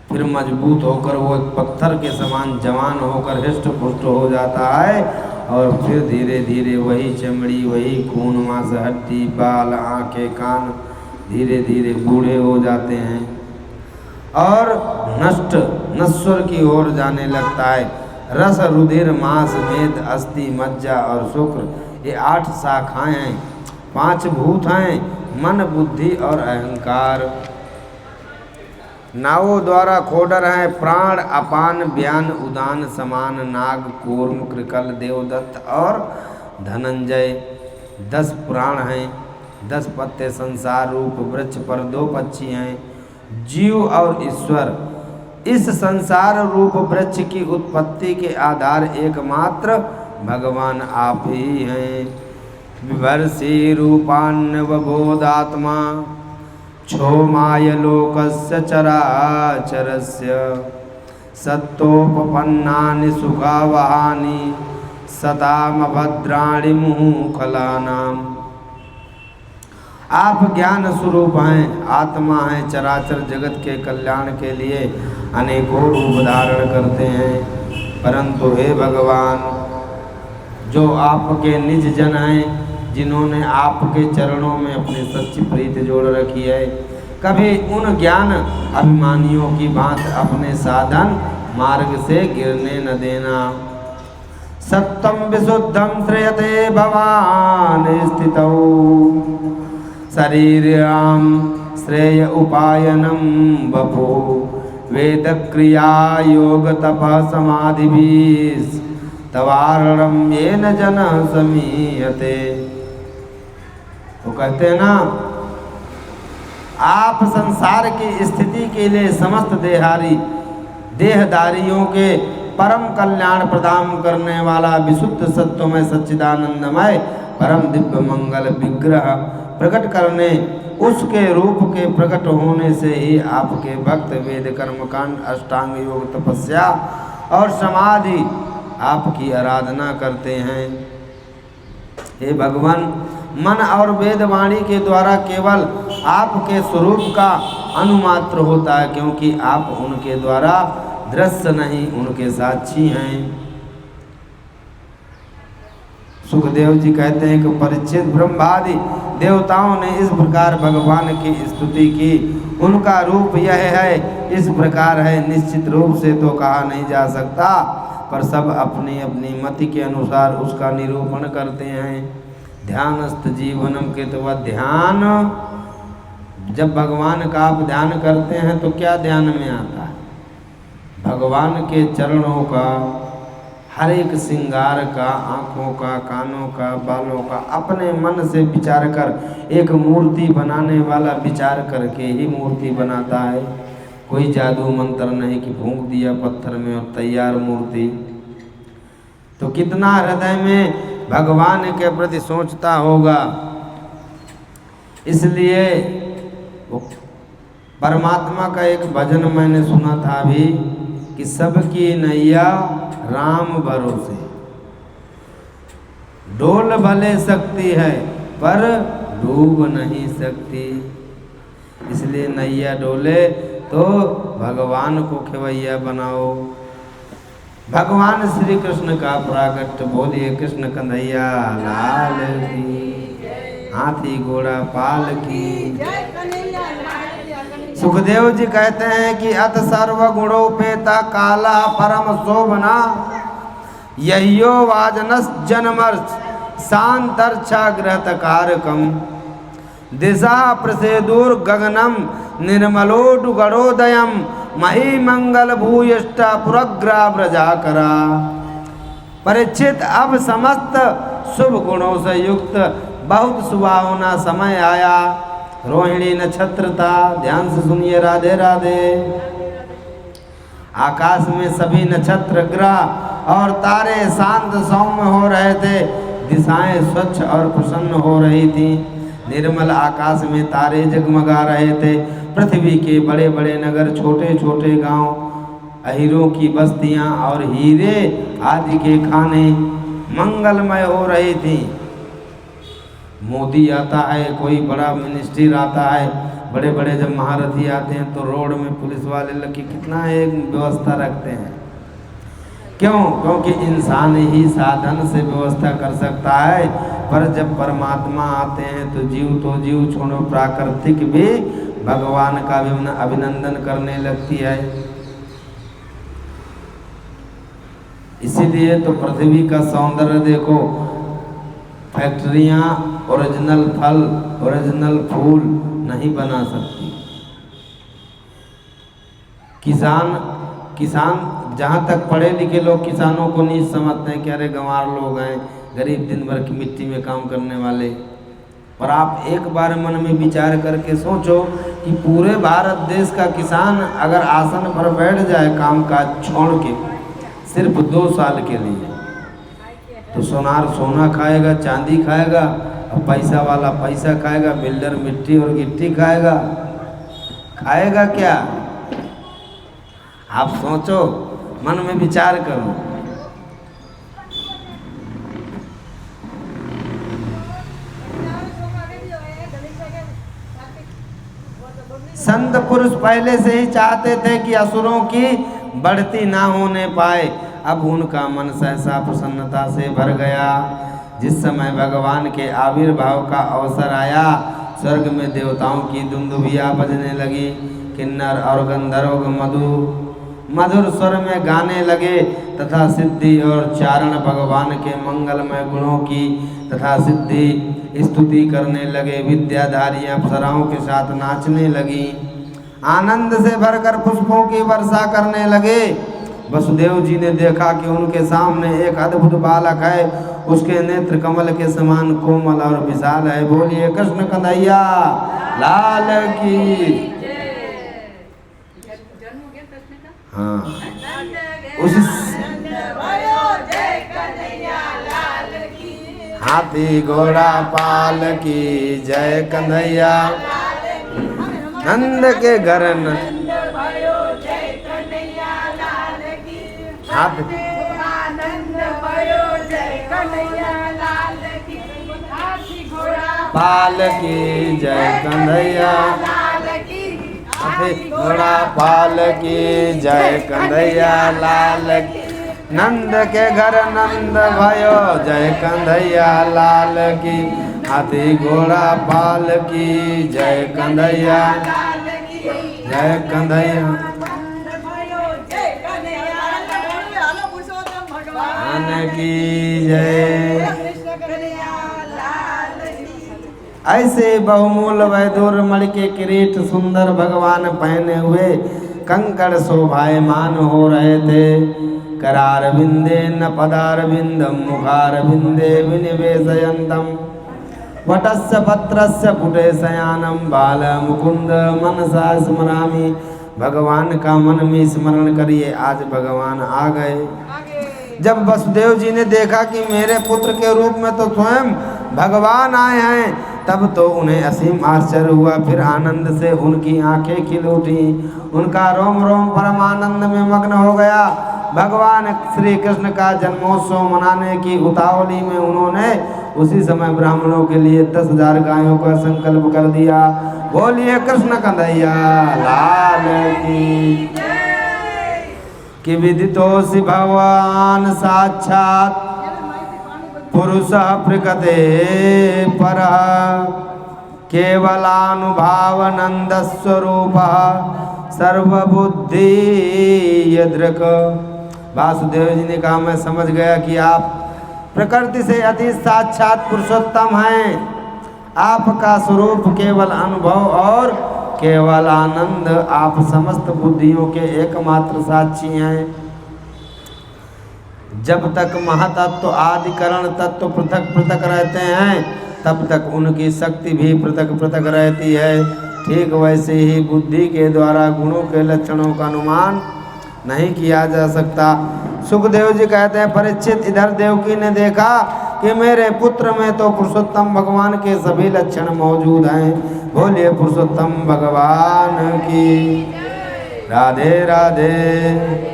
फिर मजबूत होकर वो एक पत्थर के समान जवान होकर हृष्ट पुष्ट हो जाता है और फिर धीरे धीरे वही चमड़ी, वही खून, मांस, हड्डी, बाल, आंखें, कान धीरे धीरे बूढ़े हो जाते हैं और नष्ट नश्वर की ओर जाने लगता है। रस, रुधिर, मांस, मेद, अस्थि, मज्जा और शुक्र, ये 8 शाखाएं हैं। 5 भूत हैं, मन, बुद्धि और अहंकार। नावों द्वारा खोडर हैं, प्राण, अपान, व्यान, उदान, समान, नाग, कूर्म, कृकल, देवदत्त और धनंजय। 10 पुराण हैं, 10 पत्ते संसार रूप वृक्ष पर 2 पक्षी हैं, जीव और ईश्वर। इस संसार रूप वृक्ष की उत्पत्ति के आधार एकमात्र भगवान आप ही हैं। विभर्षि रूपान्नवबोधात्मा क्षोमाय लोकस्य चराचरस्य सत्तोपपन्नानि सुखावहानि सतामभद्राणि मुमुखलानाम्। आप ज्ञान स्वरूप हैं, आत्मा हैं, चराचर जगत के कल्याण के लिए अनेकों रूप धारण करते हैं। परंतु हे भगवान, जो आपके निज जन हैं, जिन्होंने आपके चरणों में अपनी सच्ची प्रीति जोड़ रखी है, कभी उन ज्ञान अभिमानियों की भांति अपने साधन मार्ग से गिरने न देना। सत्यम विशुद्धम श्रेयते भवान स्थितौ शरीराम श्रेय उपायनम बभो वेद क्रिया योग तपः समाधि तवारणम येन जन समीयते। वो कहते हैं ना, आप संसार की स्थिति के लिए समस्त देहधारियों के परम कल्याण प्रदान करने वाला विशुद्ध सत्वमय सच्चिदानंदमय परम दिव्य मंगल विग्रह प्रकट करने, उसके रूप के प्रकट होने से ही आपके भक्त वेद कर्मकांड, अष्टांग योग, तपस्या और समाधि आपकी आराधना करते हैं। हे भगवान, मन और वेदवाणी के द्वारा केवल आपके स्वरूप का अनुमात्र होता है, क्योंकि आप उनके द्वारा दृश्य नहीं, उनके साक्षी हैं। सुखदेव जी कहते हैं कि परीक्षित ब्रह्मादि देवताओं ने इस प्रकार भगवान की स्तुति की। उनका रूप यह है, इस प्रकार है, निश्चित रूप से तो कहा नहीं जा सकता, पर सब अपनी अपनी मति के अनुसार उसका निरूपण करते हैं। ध्यानस्थ जीवनम के तो वह ध्यान, जब भगवान का आप ध्यान करते हैं तो क्या ध्यान में आता है? भगवान के चरणों का, हर एक श्रृंगार का, आँखों का, कानों का, बालों का, अपने मन से विचार कर एक मूर्ति बनाने वाला विचार करके ही मूर्ति बनाता है। कोई जादू मंत्र नहीं कि फूंक दिया पत्थर में और तैयार मूर्ति। तो कितना हृदय में भगवान के प्रति सोचता होगा। इसलिए परमात्मा का एक भजन मैंने सुना था अभी कि सबकी नैया राम भरोसे, डोल भले सकती है पर डूब नहीं सकती। इसलिए नैया डोले तो भगवान को खेवैया बनाओ। भगवान श्री कृष्ण का प्राकट्य, बोलिए कृष्ण कन्हैया लाल की, हाथी घोड़ा पाल की। सुखदेव जी कहते हैं कि अत सर्व गुणोपेता काला परम शोभना यह्यो वाजनस जनमर्ष शांतर्क्षाग्रत कारकम दिशा प्रसेदुर गगनम निर्मलोडु गणोदयम मही मंगल भूयष्टा पुरग्राव्रजाकरा। परीक्षित, अब समस्त शुभ गुणों से युक्त बहुत सुहावना समय आया। रोहिणी नक्षत्र था, ध्यान से सुनिए, राधे राधे। आकाश में सभी नक्षत्र, ग्रह और तारे शांत सौम्य हो रहे थे, दिशाएं स्वच्छ और प्रसन्न हो रही थी। निर्मल आकाश में तारे जगमगा रहे थे। पृथ्वी के बड़े बड़े नगर, छोटे छोटे गांव, अहीरों की बस्तियां और हीरे आदि के खाने मंगलमय हो रही थी। मोदी आता है, कोई बड़ा मिनिस्टर आता है, बड़े बड़े जब महारथी आते हैं तो रोड में पुलिस वाले लगे कितना एक व्यवस्था रखते हैं क्यों? क्योंकि इंसान ही साधन से व्यवस्था कर सकता है, पर जब परमात्मा आते हैं तो जीव छोड़ो प्राकृतिक भी भगवान का अभिनंदन करने लगती है। इसीलिए तो पृथ्वी का सौंदर्य देखो, फैक्ट्रियां ओरिजिनल फल ओरिजिनल फूल नहीं बना सकती। किसान जहाँ तक पढ़े लिखे लोग किसानों को नहीं समझते हैं कि अरे गंवार लोग हैं, गरीब दिन भर की मिट्टी में काम करने वाले। और आप एक बार मन में विचार करके सोचो कि पूरे भारत देश का किसान अगर आसन पर बैठ जाए काम काज छोड़ के सिर्फ 2 साल के लिए, तो सोनार सोना खाएगा, चांदी खाएगा, और पैसा वाला पैसा खाएगा, बिल्डर मिट्टी और गिट्टी खाएगा। खाएगा क्या? आप सोचो, मन में विचार करो। संत पुरुष पहले से ही चाहते थे कि असुरों की बढ़ती ना होने पाए। अब उनका मन सहसा प्रसन्नता से भर गया। जिस समय भगवान के आविर्भाव का अवसर आया, स्वर्ग में देवताओं की दुंदुभियाँ बजने लगी। किन्नर और गंधर्व मधुर स्वर में गाने लगे तथा सिद्धि और चारण भगवान के मंगलमय गुणों की तथा सिद्धि स्तुति करने लगे। विद्याधारी अप्सराओं के साथ नाचने लगी, आनंद से भरकर पुष्पों की वर्षा करने लगे। वसुदेव जी ने देखा कि उनके सामने एक अद्भुत बालक है, उसके नेत्र कमल के समान कोमल और विशाल है। बोलिए कृष्ण कन्हैया लाल की। हाँ, उस हाथी घोड़ा पाल की जय कन्हैया, नंद के घर पाल की जय कन्हैया, हाथी घोड़ा पाल की जय कन्हैया लाल की। नंद के घर नंद भयो जय कन्हैया लाल की, हाथी घोड़ा पाल की जय कन्हैया जय कन्हैया भगवान की जय। ऐसे बहुमूल वैदूर मणि के किरीट सुंदर भगवान पहने हुए कंकड़ शोभायमान हो रहे थे। करार बिंदे न पदार बिंदम मुखार बिंदे विनिवेशयंतम वटस्य पत्रस्य पुटे शयानम बाल मुकुंद मनसा स्मरामि। भगवान का मन में स्मरण करिए, आज भगवान आ गए। जब वसुदेव जी ने देखा कि मेरे पुत्र के रूप में तो स्वयं भगवान आए हैं, तब तो उन्हें असीम आश्चर्य हुआ। फिर आनंद से उनकी आंखें खिल उठी, उनका रोम रोम परमानंद में मग्न हो गया। भगवान श्री कृष्ण का जन्मोत्सव मनाने की उतावली में उन्होंने उसी समय ब्राह्मणों के लिए 10,000 गायों का संकल्प कर दिया। बोलिए कृष्ण कन्हैया लाल की। कि विदितोऽसि भगवान साक्षात् पुरुषः प्रकृते परः केवलानुभावानंदस्वरूपः सर्वबुद्धि यदृक्। वासुदेव जी ने कहा, मैं समझ गया कि आप प्रकृति से अति साक्षात पुरुषोत्तम हैं। आपका स्वरूप केवल अनुभव और केवल आनंद, आप समस्त बुद्धियों के एकमात्र साक्षी हैं। जब तक महातत्व आदि करण तत्व पृथक पृथक रहते हैं, तब तक उनकी शक्ति भी पृथक पृथक रहती है। ठीक वैसे ही बुद्धि के द्वारा गुणों के लक्षणों का अनुमान नहीं किया जा सकता। सुखदेव जी कहते हैं, परीक्षित इधर देवकी ने देखा कि मेरे पुत्र में तो पुरुषोत्तम भगवान के सभी लक्षण मौजूद हैं। बोलिए पुरुषोत्तम भगवान की। राधे राधे।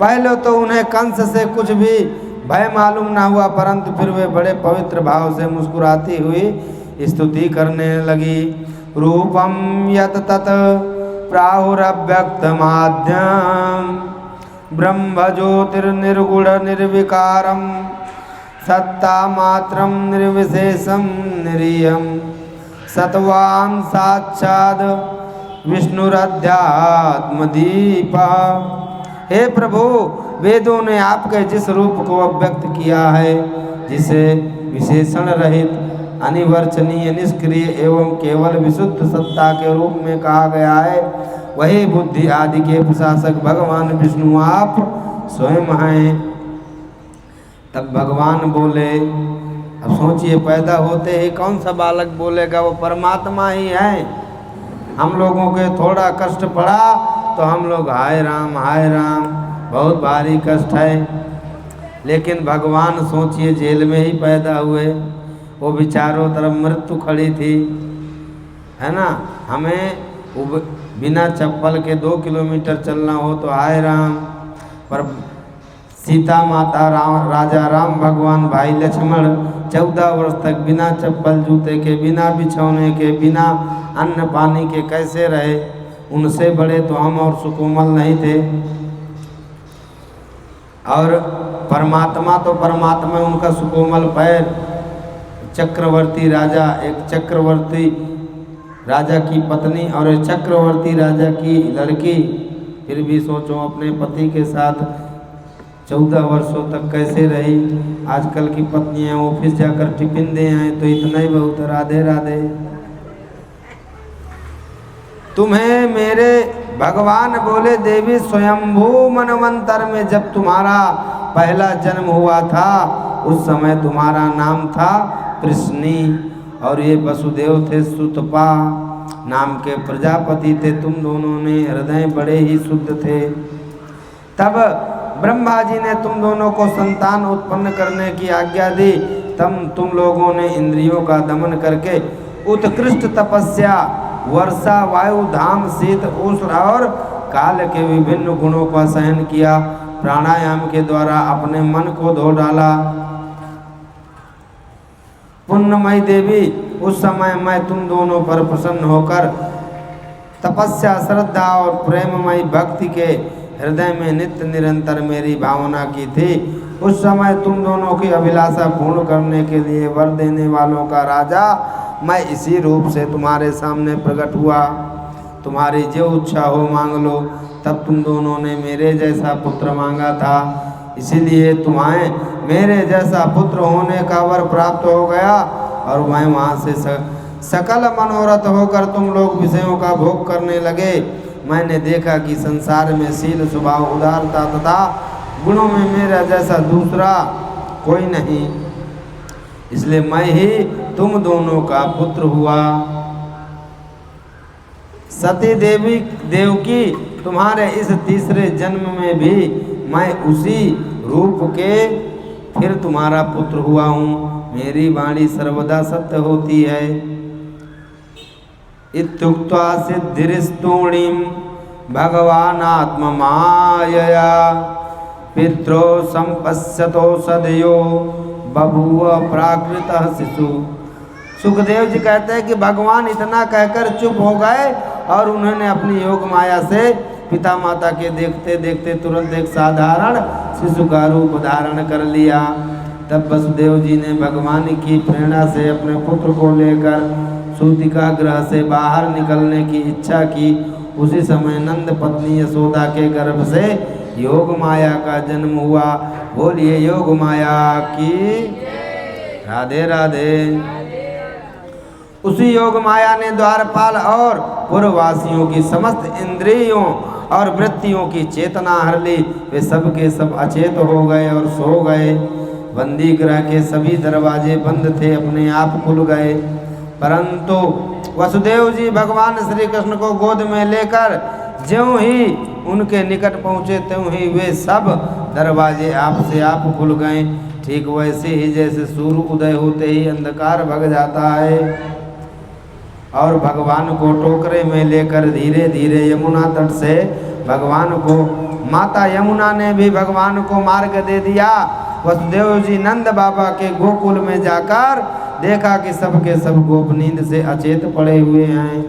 पहले तो उन्हें कंस से कुछ भी भय मालूम ना हुआ, परंतु फिर वे बड़े पवित्र भाव से मुस्कुराती हुई स्तुति करने लगी। रूपम यत तत प्राहुरव्यक्त माध्यम ब्रह्म ज्योतिर्निर्गुण निर्विकारम सत्ता मात्रम निर्विशेषम निरीयम सत्वान साक्षाद विष्णुरध्यात्म दीपा। हे प्रभु, वेदों ने आपके जिस रूप को अव्यक्त किया है, जिसे विशेषण रहित अनिवर्चनीय निष्क्रिय एवं केवल विशुद्ध सत्ता के रूप में कहा गया है, वही बुद्धि आदि के प्रशासक भगवान विष्णु आप स्वयं हैं। तब भगवान बोले, अब सोचिए, पैदा होते ही कौन सा बालक बोलेगा, वो परमात्मा ही है। हम लोगों के थोड़ा कष्ट पड़ा तो हम लोग हाय राम बहुत भारी कष्ट है। लेकिन भगवान सोचिए, जेल में ही पैदा हुए, वो भी चारों तरफ मृत्यु खड़ी थी, है ना। हमें बिना चप्पल के 2 किलोमीटर चलना हो तो हाय राम, पर सीता माता राजा राम भगवान भाई लक्ष्मण 14 वर्ष तक बिना चप्पल जूते के, बिना बिछौने के, बिना अन्न पानी के कैसे रहे। उनसे बड़े तो हम और सुकोमल नहीं थे। और परमात्मा तो परमात्मा, उनका सुकोमल पैर। चक्रवर्ती राजा, एक चक्रवर्ती राजा की पत्नी और एक चक्रवर्ती राजा की लड़की, फिर भी सोचो अपने पति के साथ 14 वर्षों तक कैसे रही। आजकल की पत्नियां ऑफिस जाकर टिफिन दे आए तो इतना ही बहुत, राधे राधे। तुम्हें मेरे भगवान बोले, देवी स्वयंभू मनवंतर में जब तुम्हारा पहला जन्म हुआ था, उस समय तुम्हारा नाम था कृष्णी और ये वसुदेव थे सुतपा नाम के प्रजापति थे। तुम दोनों ने हृदय बड़े ही शुद्ध थे। तब ब्रह्मा जी ने तुम दोनों को संतान उत्पन्न करने की आज्ञा दी। तब तुम लोगों ने इंद्रियों का दमन करके उत्कृष्ट तपस्या, वर्षा, वायु, धाम, शीत, उष्ण और काल के विभिन्न गुणों का सहन किया। प्राणायाम के द्वारा अपने मन को धो डाला। पुण्यमयी देवी, उस समय मैं तुम दोनों पर प्रसन्न होकर तपस्या, श्रद्धा और प्रेममयी भक्ति के हृदय में नित्य निरंतर मेरी भावना की थी। उस समय तुम दोनों की अभिलाषा पूर्ण करने के लिए वर देने वालों का राजा मैं इसी रूप से तुम्हारे सामने प्रकट हुआ। तुम्हारी जो इच्छा हो मांग लो। तब तुम दोनों ने मेरे जैसा पुत्र मांगा था, इसीलिए तुम्हें मेरे जैसा पुत्र होने का वर प्राप्त हो गया। और मैं वहाँ से सकल मनोरथ होकर तुम लोग विषयों का भोग करने लगे। मैंने देखा कि संसार में शील, स्वभाव, उदारता तथा गुणों में मेरा जैसा दूसरा कोई नहीं, इसलिए मैं ही तुम दोनों का पुत्र हुआ। सती देवी देवकी, तुम्हारे इस तीसरे जन्म में भी मैं उसी रूप के फिर तुम्हारा पुत्र हुआ हूँ। मेरी वाणी सर्वदा सत्य होती है। इत्युक्त्वा सिद्धिरिस्तूणीं भगवान आत्म मायया पित्रो संपश्यतो सदयो बभूव प्राकृतः शिशु। सुखदेव जी कहते हैं कि भगवान इतना कहकर चुप हो गए और उन्होंने अपनी योग माया से पिता माता के देखते देखते तुरंत एक साधारण शिशु का रूप धारण कर लिया। तब वसुदेव जी ने भगवान की प्रेरणा से अपने पुत्र को लेकर सूतिका ग्रह से बाहर निकलने की इच्छा की। उसी समय नंद पत्नी यशोदा के गर्भ से योग माया का जन्म हुआ। बोलिए योग माया की राधे राधे। उसी योग माया ने द्वारपाल और पूर्ववासियों की समस्त इंद्रियों और वृत्तियों की चेतना हर ली। वे सब के सब अचेत हो गए और सो गए। बंदी गृह के सभी दरवाजे बंद थे, अपने आप खुल गए। परंतु वसुदेव जी भगवान श्री कृष्ण को गोद में लेकर ज्यों ही उनके निकट पहुँचे त्यों ही वे सब दरवाजे आप से आप खुल गए। ठीक वैसे ही जैसे सूर्य उदय होते ही अंधकार भग जाता है। और भगवान को टोकरे में लेकर धीरे धीरे यमुना तट से भगवान को माता यमुना ने भी भगवान को मार्ग दे दिया। वसुदेव जी नंद बाबा के गोकुल में जाकर देखा कि सब के सब गोप नींद से अचेत पड़े हुए हैं।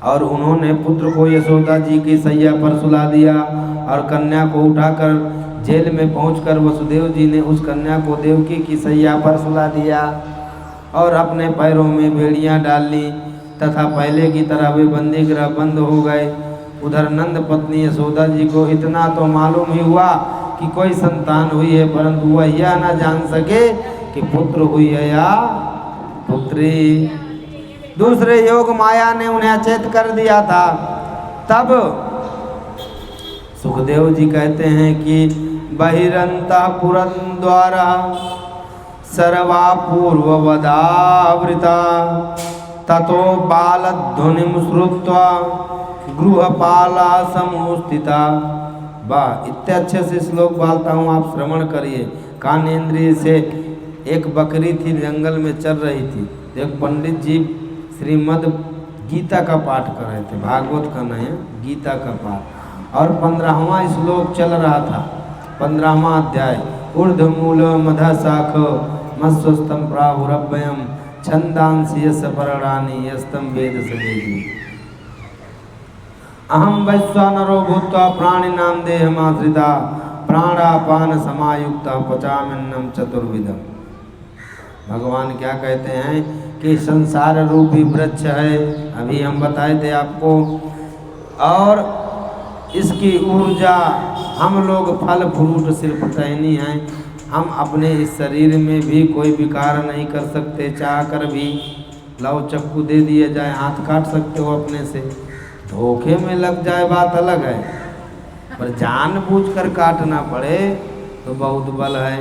और उन्होंने पुत्र को यशोदा जी की सैया पर सुला दिया और कन्या को उठाकर जेल में पहुंचकर वसुदेव जी ने उस कन्या को देवकी की सैया पर सुला दिया और अपने पैरों में बेड़ियां डाल ली तथा पहले की तरह वे बंदी गृह बंद हो गए। उधर नंद पत्नी यशोदा जी को इतना तो मालूम ही हुआ कि कोई संतान हुई है, परंतु वह यह न जान सके कि पुत्र हुई है या पुत्री। दूसरे योग माया ने उन्हें अचेत कर दिया था। तब सुखदेव जी कहते हैं कि बहिरंतःपुरं द्वारा सर्वा पूर्ववदावृता ततो बालध्वनिं श्रुत्वा गृहपाला समुस्थिता। वाह, इतने अच्छे से श्लोक बोलता हूँ, आप श्रवण करिए। कानेन्द्रिय से एक बकरी थी, जंगल में चल रही थी। एक पंडित जी श्रीमद् गीता का पाठ कर रहे थे, भागवत का नहीं, गीता का पाठ, और 15वां श्लोक चल रहा था, 15वां अध्याय। ऊर्ध्वमूल मध शाख मत्स्वस्थं प्राहुरभ्यम छंदांसि यस्य पर्णानि यस्तं वेद स वेदी। अहम वैश्वानरो भूत्वा प्राणिनां देहमाश्रिता प्राणापान समायुक्ता पचाम्यन्नं चतुर्विधम्। भगवान क्या कहते हैं कि संसार रूपी वृक्ष है, अभी हम बताए थे आपको, और इसकी ऊर्जा हम लोग फल फ्रूट सिर्फ टहनी हैं। हम अपने इस शरीर में भी कोई विकार नहीं कर सकते, चाह कर भी लव चक्कू दे दिया जाए, हाथ काट सकते हो अपने से। धोखे में लग जाए बात अलग है, पर जानबूझकर काटना पड़े तो बहुत बल है।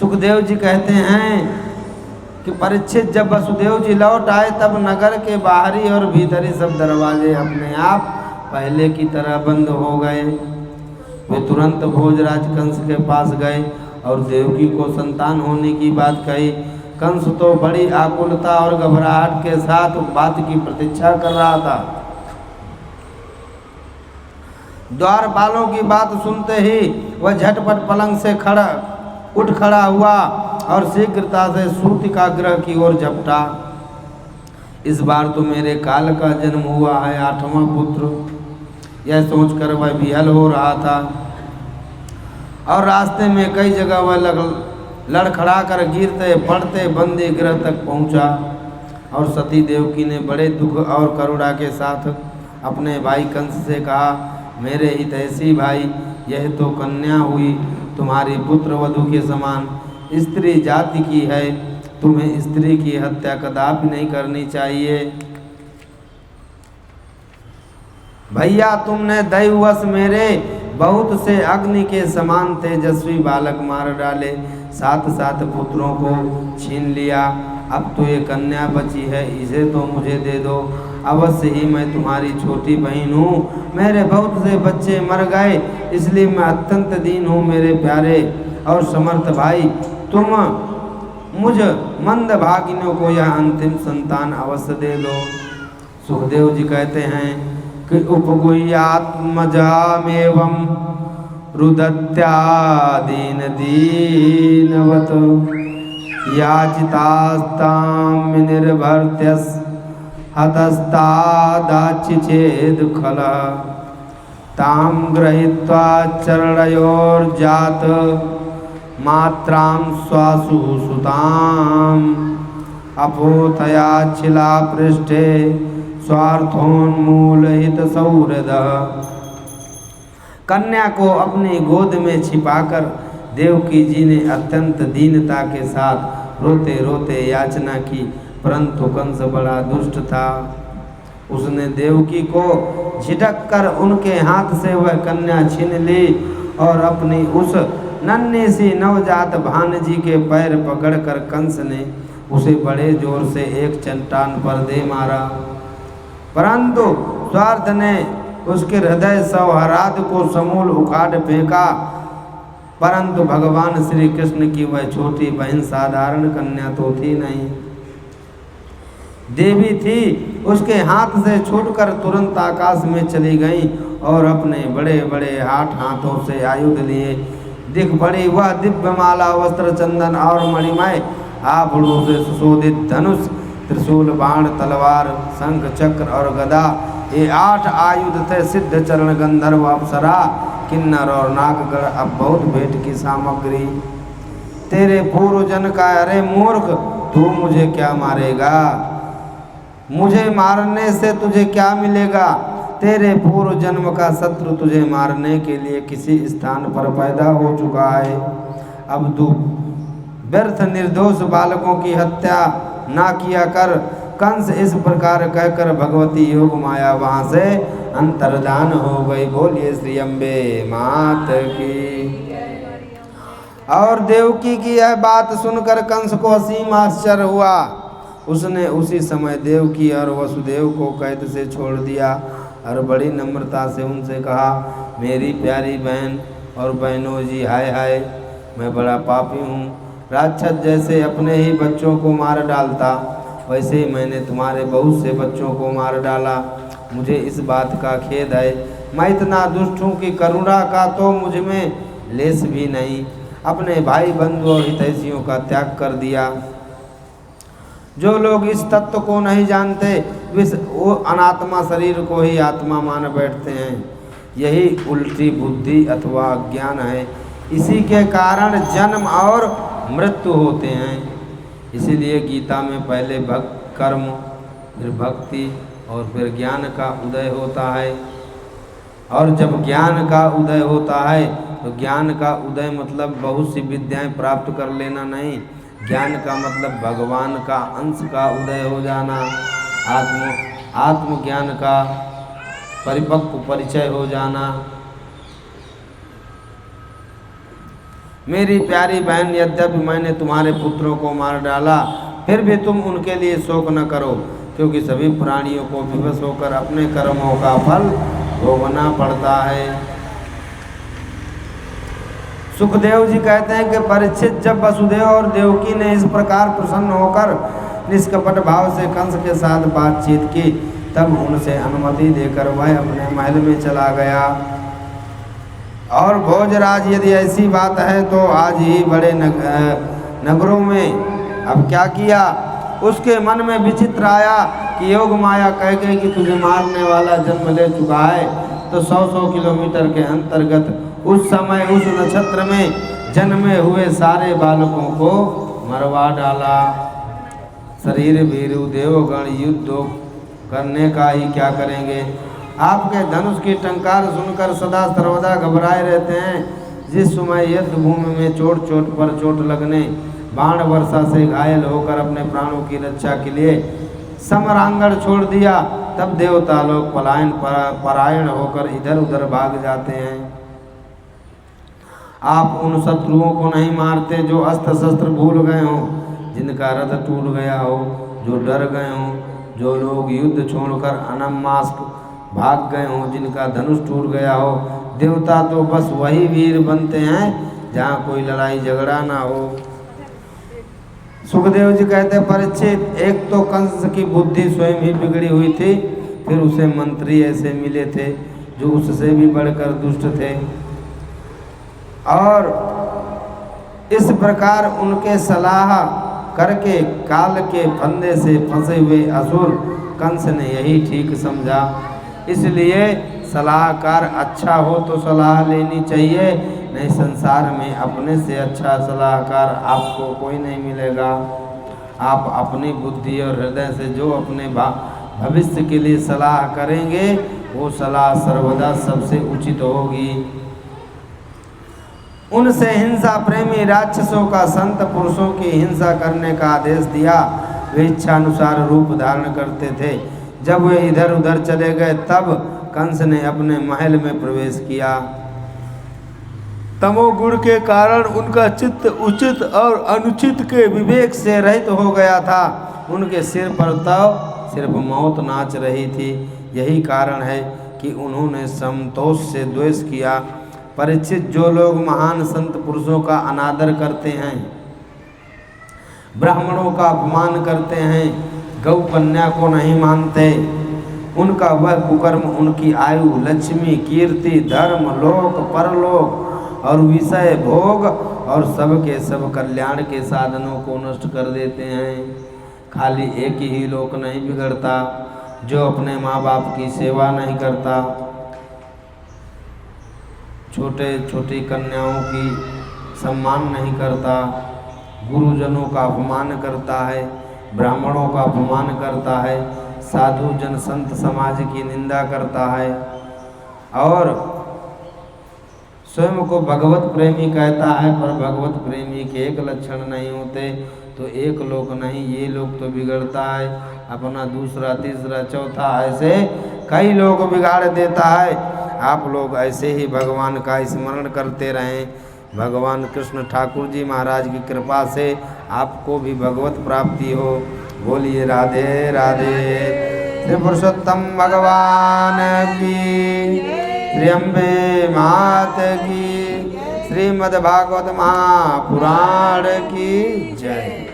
सुखदेव जी कहते हैं कि परीक्षित, जब वसुदेव जी लौट आए तब नगर के बाहरी और भीतरी सब दरवाजे अपने आप पहले की तरह बंद हो गए। वे तुरंत भोजराज कंस के पास गए और देवकी को संतान होने की बात कही। कंस तो बड़ी आकुलता और घबराहट के साथ बात की प्रतीक्षा कर रहा था। द्वारपालों की बात सुनते ही वह झटपट पलंग से उठ खड़ा हुआ और शीघ्रता से सूतिका गृह की ओर झपटा। इस बार तो मेरे काल का जन्म हुआ है, 8वां पुत्र, यह सोचकर वह विहल हो रहा था। और रास्ते में कई जगह वह लड़खड़ा कर गिरते पड़ते बंदी गृह तक पहुंचा। और सती देवकी ने बड़े दुख और करुणा के साथ अपने भाई कंस से कहा, मेरे हितैषी भाई, यह तो कन्या हुई, तुम्हारी पुत्र वधू के समान स्त्री जाति की है, तुम्हें स्त्री की हत्या कदापि नहीं करनी चाहिए। भैया, तुमने दैववश मेरे बहुत से अग्नि के समान तेजस्वी बालक मार डाले, साथ साथ पुत्रों को छीन लिया। अब तो ये कन्या बची है, इसे तो मुझे दे दो। अवश्य ही मैं तुम्हारी छोटी बहन हूँ, मेरे बहुत से बच्चे मर गए, इसलिए मैं अत्यंत दीन हूँ। मेरे प्यारे और समर्थ भाई, तुम मुझ मंद भागिनों को यह अंतिम संतान अवश्य दे दो। सुखदेव जी कहते हैं कि उपगुह्यात्मजामेवं रुदत्यादीन दीनवत याचितास्तां निर्भर्त्यस हतस्तादाचिचेद खला तां गृहीत्वा चरणयोर्जात मात्रां स्वासु सुतां अपोथयाच्छिला पृष्ठे स्वार्थोन्मूलहित सौहृद। कन्या को अपनी गोद में छिपाकर देवकी जी ने अत्यंत दीनता के साथ रोते रोते याचना की, परंतु कंस बड़ा दुष्ट था। उसने देवकी को झिटक कर उनके हाथ से वह कन्या छीन ली और अपनी उस नन्ही सी नवजात भानजी के पैर पकड़कर कंस ने उसे बड़े जोर से एक चट्टान पर दे मारा, परंतु स्वार्थ ने उसके हृदय सौहार्द को समूल उखाड़ फेंका। परंतु भगवान श्री कृष्ण की वह छोटी बहन साधारण कन्या तो थी नहीं, देवी थी। उसके हाथ से छूटकर तुरंत आकाश में चली गई और अपने बड़े बड़े हाथों से आयुध लिए दिख पड़ी। वह दिव्य माला, वस्त्र, चंदन और मणिमय आभूषणों से सुशोभित धनुष, त्रिशूल, बाण, तलवार, शंख, चक्र और गदा ये 8 आयुध थे, सिद्ध चरण गंधर्व अप्सरा किन्नर और नागगण, अब बहुत भेंट की सामग्री। तेरे पूर्व जन का, अरे मूर्ख तू मुझे क्या मारेगा, मुझे मारने से तुझे क्या मिलेगा। तेरे पूर्व जन्म का शत्रु तुझे मारने के लिए किसी स्थान पर पैदा हो चुका है। अब तू व्यर्थ निर्दोष बालकों की हत्या ना किया कर। कंस इस प्रकार कहकर भगवती योग माया वहां से अंतर्धान हो गई। बोलिए श्री अम्बे मात की। और देवकी की यह बात सुनकर कंस को असीम आश्चर्य हुआ। उसने उसी समय देवकी और वसुदेव को कैद से छोड़ दिया और बड़ी नम्रता से उनसे कहा, मेरी प्यारी बहन और बहनों जी, हाय हाय, मैं बड़ा पापी हूँ। राक्षस जैसे अपने ही बच्चों को मार डालता, वैसे ही मैंने तुम्हारे बहुत से बच्चों को मार डाला। मुझे इस बात का खेद है। मैं इतना दुष्ट हूँ कि करुणा का तो मुझ में लेस भी नहीं। अपने भाई बंधु और हितैषियों का त्याग कर दिया। जो लोग इस तत्व को नहीं जानते वो अनात्मा शरीर को ही आत्मा मान बैठते हैं। यही उल्टी बुद्धि अथवा अज्ञान है। इसी के कारण जन्म और मृत्यु होते हैं। इसीलिए गीता में पहले कर्म, फिर भक्ति और फिर ज्ञान का उदय होता है। और जब ज्ञान का उदय होता है तो ज्ञान का उदय मतलब बहुत सी विद्याएं प्राप्त कर लेना नहीं। ज्ञान का मतलब भगवान का अंश का उदय हो जाना, आत्मज्ञान का परिपक्व परिचय हो जाना। मेरी प्यारी बहन, यद्यपि मैंने तुम्हारे पुत्रों को मार डाला, फिर भी तुम उनके लिए शोक न करो, क्योंकि सभी प्राणियों को विवश होकर अपने कर्मों का फल भोगना पड़ता है। सुखदेव जी कहते हैं कि परीक्षित, जब वसुदेव और देवकी ने इस प्रकार प्रसन्न होकर निष्कपट भाव से कंस के साथ बातचीत की, तब उनसे अनुमति देकर वह अपने महल में चला गया। और भोजराज, यदि ऐसी बात है तो आज ही बड़े नगरों में अब क्या किया। उसके मन में विचित्र आया कि योग माया कह गई कि तुझे मारने वाला जन्म ले चुका है, तो 100 किलोमीटर के अंतर्गत उस समय उस नक्षत्र में जन्मे हुए सारे बालकों को मरवा डाला। शरीर भीरु देवगण युद्ध करने का ही क्या करेंगे। आपके धनुष की टंकार सुनकर सदा सर्वदा घबराए रहते हैं। जिस समय युद्ध भूमि में चोट पर चोट लगने, बाण वर्षा से घायल होकर अपने प्राणों की रक्षा के लिए समरांगण छोड़ दिया, तब देवता लोग परायण होकर इधर उधर भाग जाते हैं। आप उन शत्रुओं को नहीं मारते जो अस्त्र शस्त्र भूल गए हों, जिनका रथ टूट गया हो, जो डर गए हों, जो लोग युद्ध छोड़कर अनमास्क भाग गए हों, जिनका धनुष टूट गया हो। देवता तो बस वही वीर बनते हैं जहाँ कोई लड़ाई झगड़ा ना हो। सुखदेव जी कहते हैं, परीक्षित, एक तो कंस की बुद्धि स्वयं ही बिगड़ी हुई थी, फिर उसे मंत्री ऐसे मिले थे जो उससे भी बढ़कर दुष्ट थे, और इस प्रकार उनके सलाह करके काल के फंदे से फंसे हुए असुर कंस ने यही ठीक समझा। इसलिए सलाहकार अच्छा हो तो सलाह लेनी चाहिए, नहीं संसार में अपने से अच्छा सलाहकार आपको कोई नहीं मिलेगा। आप अपनी बुद्धि और हृदय से जो अपने भविष्य के लिए सलाह करेंगे, वो सलाह सर्वदा सबसे उचित होगी। उनसे हिंसा प्रेमी राक्षसों का संत पुरुषों की हिंसा करने का आदेश दिया। वे इच्छानुसार रूप धारण करते थे। जब वे इधर उधर चले गए, तब कंस ने अपने महल में प्रवेश किया। तमोगुण के कारण उनका चित्त उचित और अनुचित के विवेक से रहित हो गया था। उनके सिर पर तो सिर्फ मौत नाच रही थी। यही कारण है कि उन्होंने संतोष से द्वेष किया। परीक्षित, जो लोग महान संत पुरुषों का अनादर करते हैं, ब्राह्मणों का अपमान करते हैं, गौ कन्या को नहीं मानते, उनका वह कुकर्म उनकी आयु, लक्ष्मी, कीर्ति, धर्म, लोक परलोक और विषय भोग और सब के सब कल्याण के साधनों को नष्ट कर देते हैं। खाली एक ही लोक नहीं बिगड़ता, जो अपने माँ बाप की सेवा नहीं करता, छोटे छोटी कन्याओं की सम्मान नहीं करता, गुरुजनों का अपमान करता है, ब्राह्मणों का अपमान करता है, साधु जन संत समाज की निंदा करता है और स्वयं को भगवत प्रेमी कहता है, पर भगवत प्रेमी के एक लक्षण नहीं होते, तो एक लोक नहीं, ये लोग तो बिगड़ता है, अपना दूसरा तीसरा चौथा ऐसे कई लोग बिगाड़ देता है। आप लोग ऐसे ही भगवान का स्मरण करते रहें। भगवान कृष्ण ठाकुर जी महाराज की कृपा से आपको भी भगवत प्राप्ति हो। बोलिए राधे राधे। श्री पुरुषोत्तम भगवान की, श्री अम्बे मात की, श्रीमद् भागवत महापुराण की जय।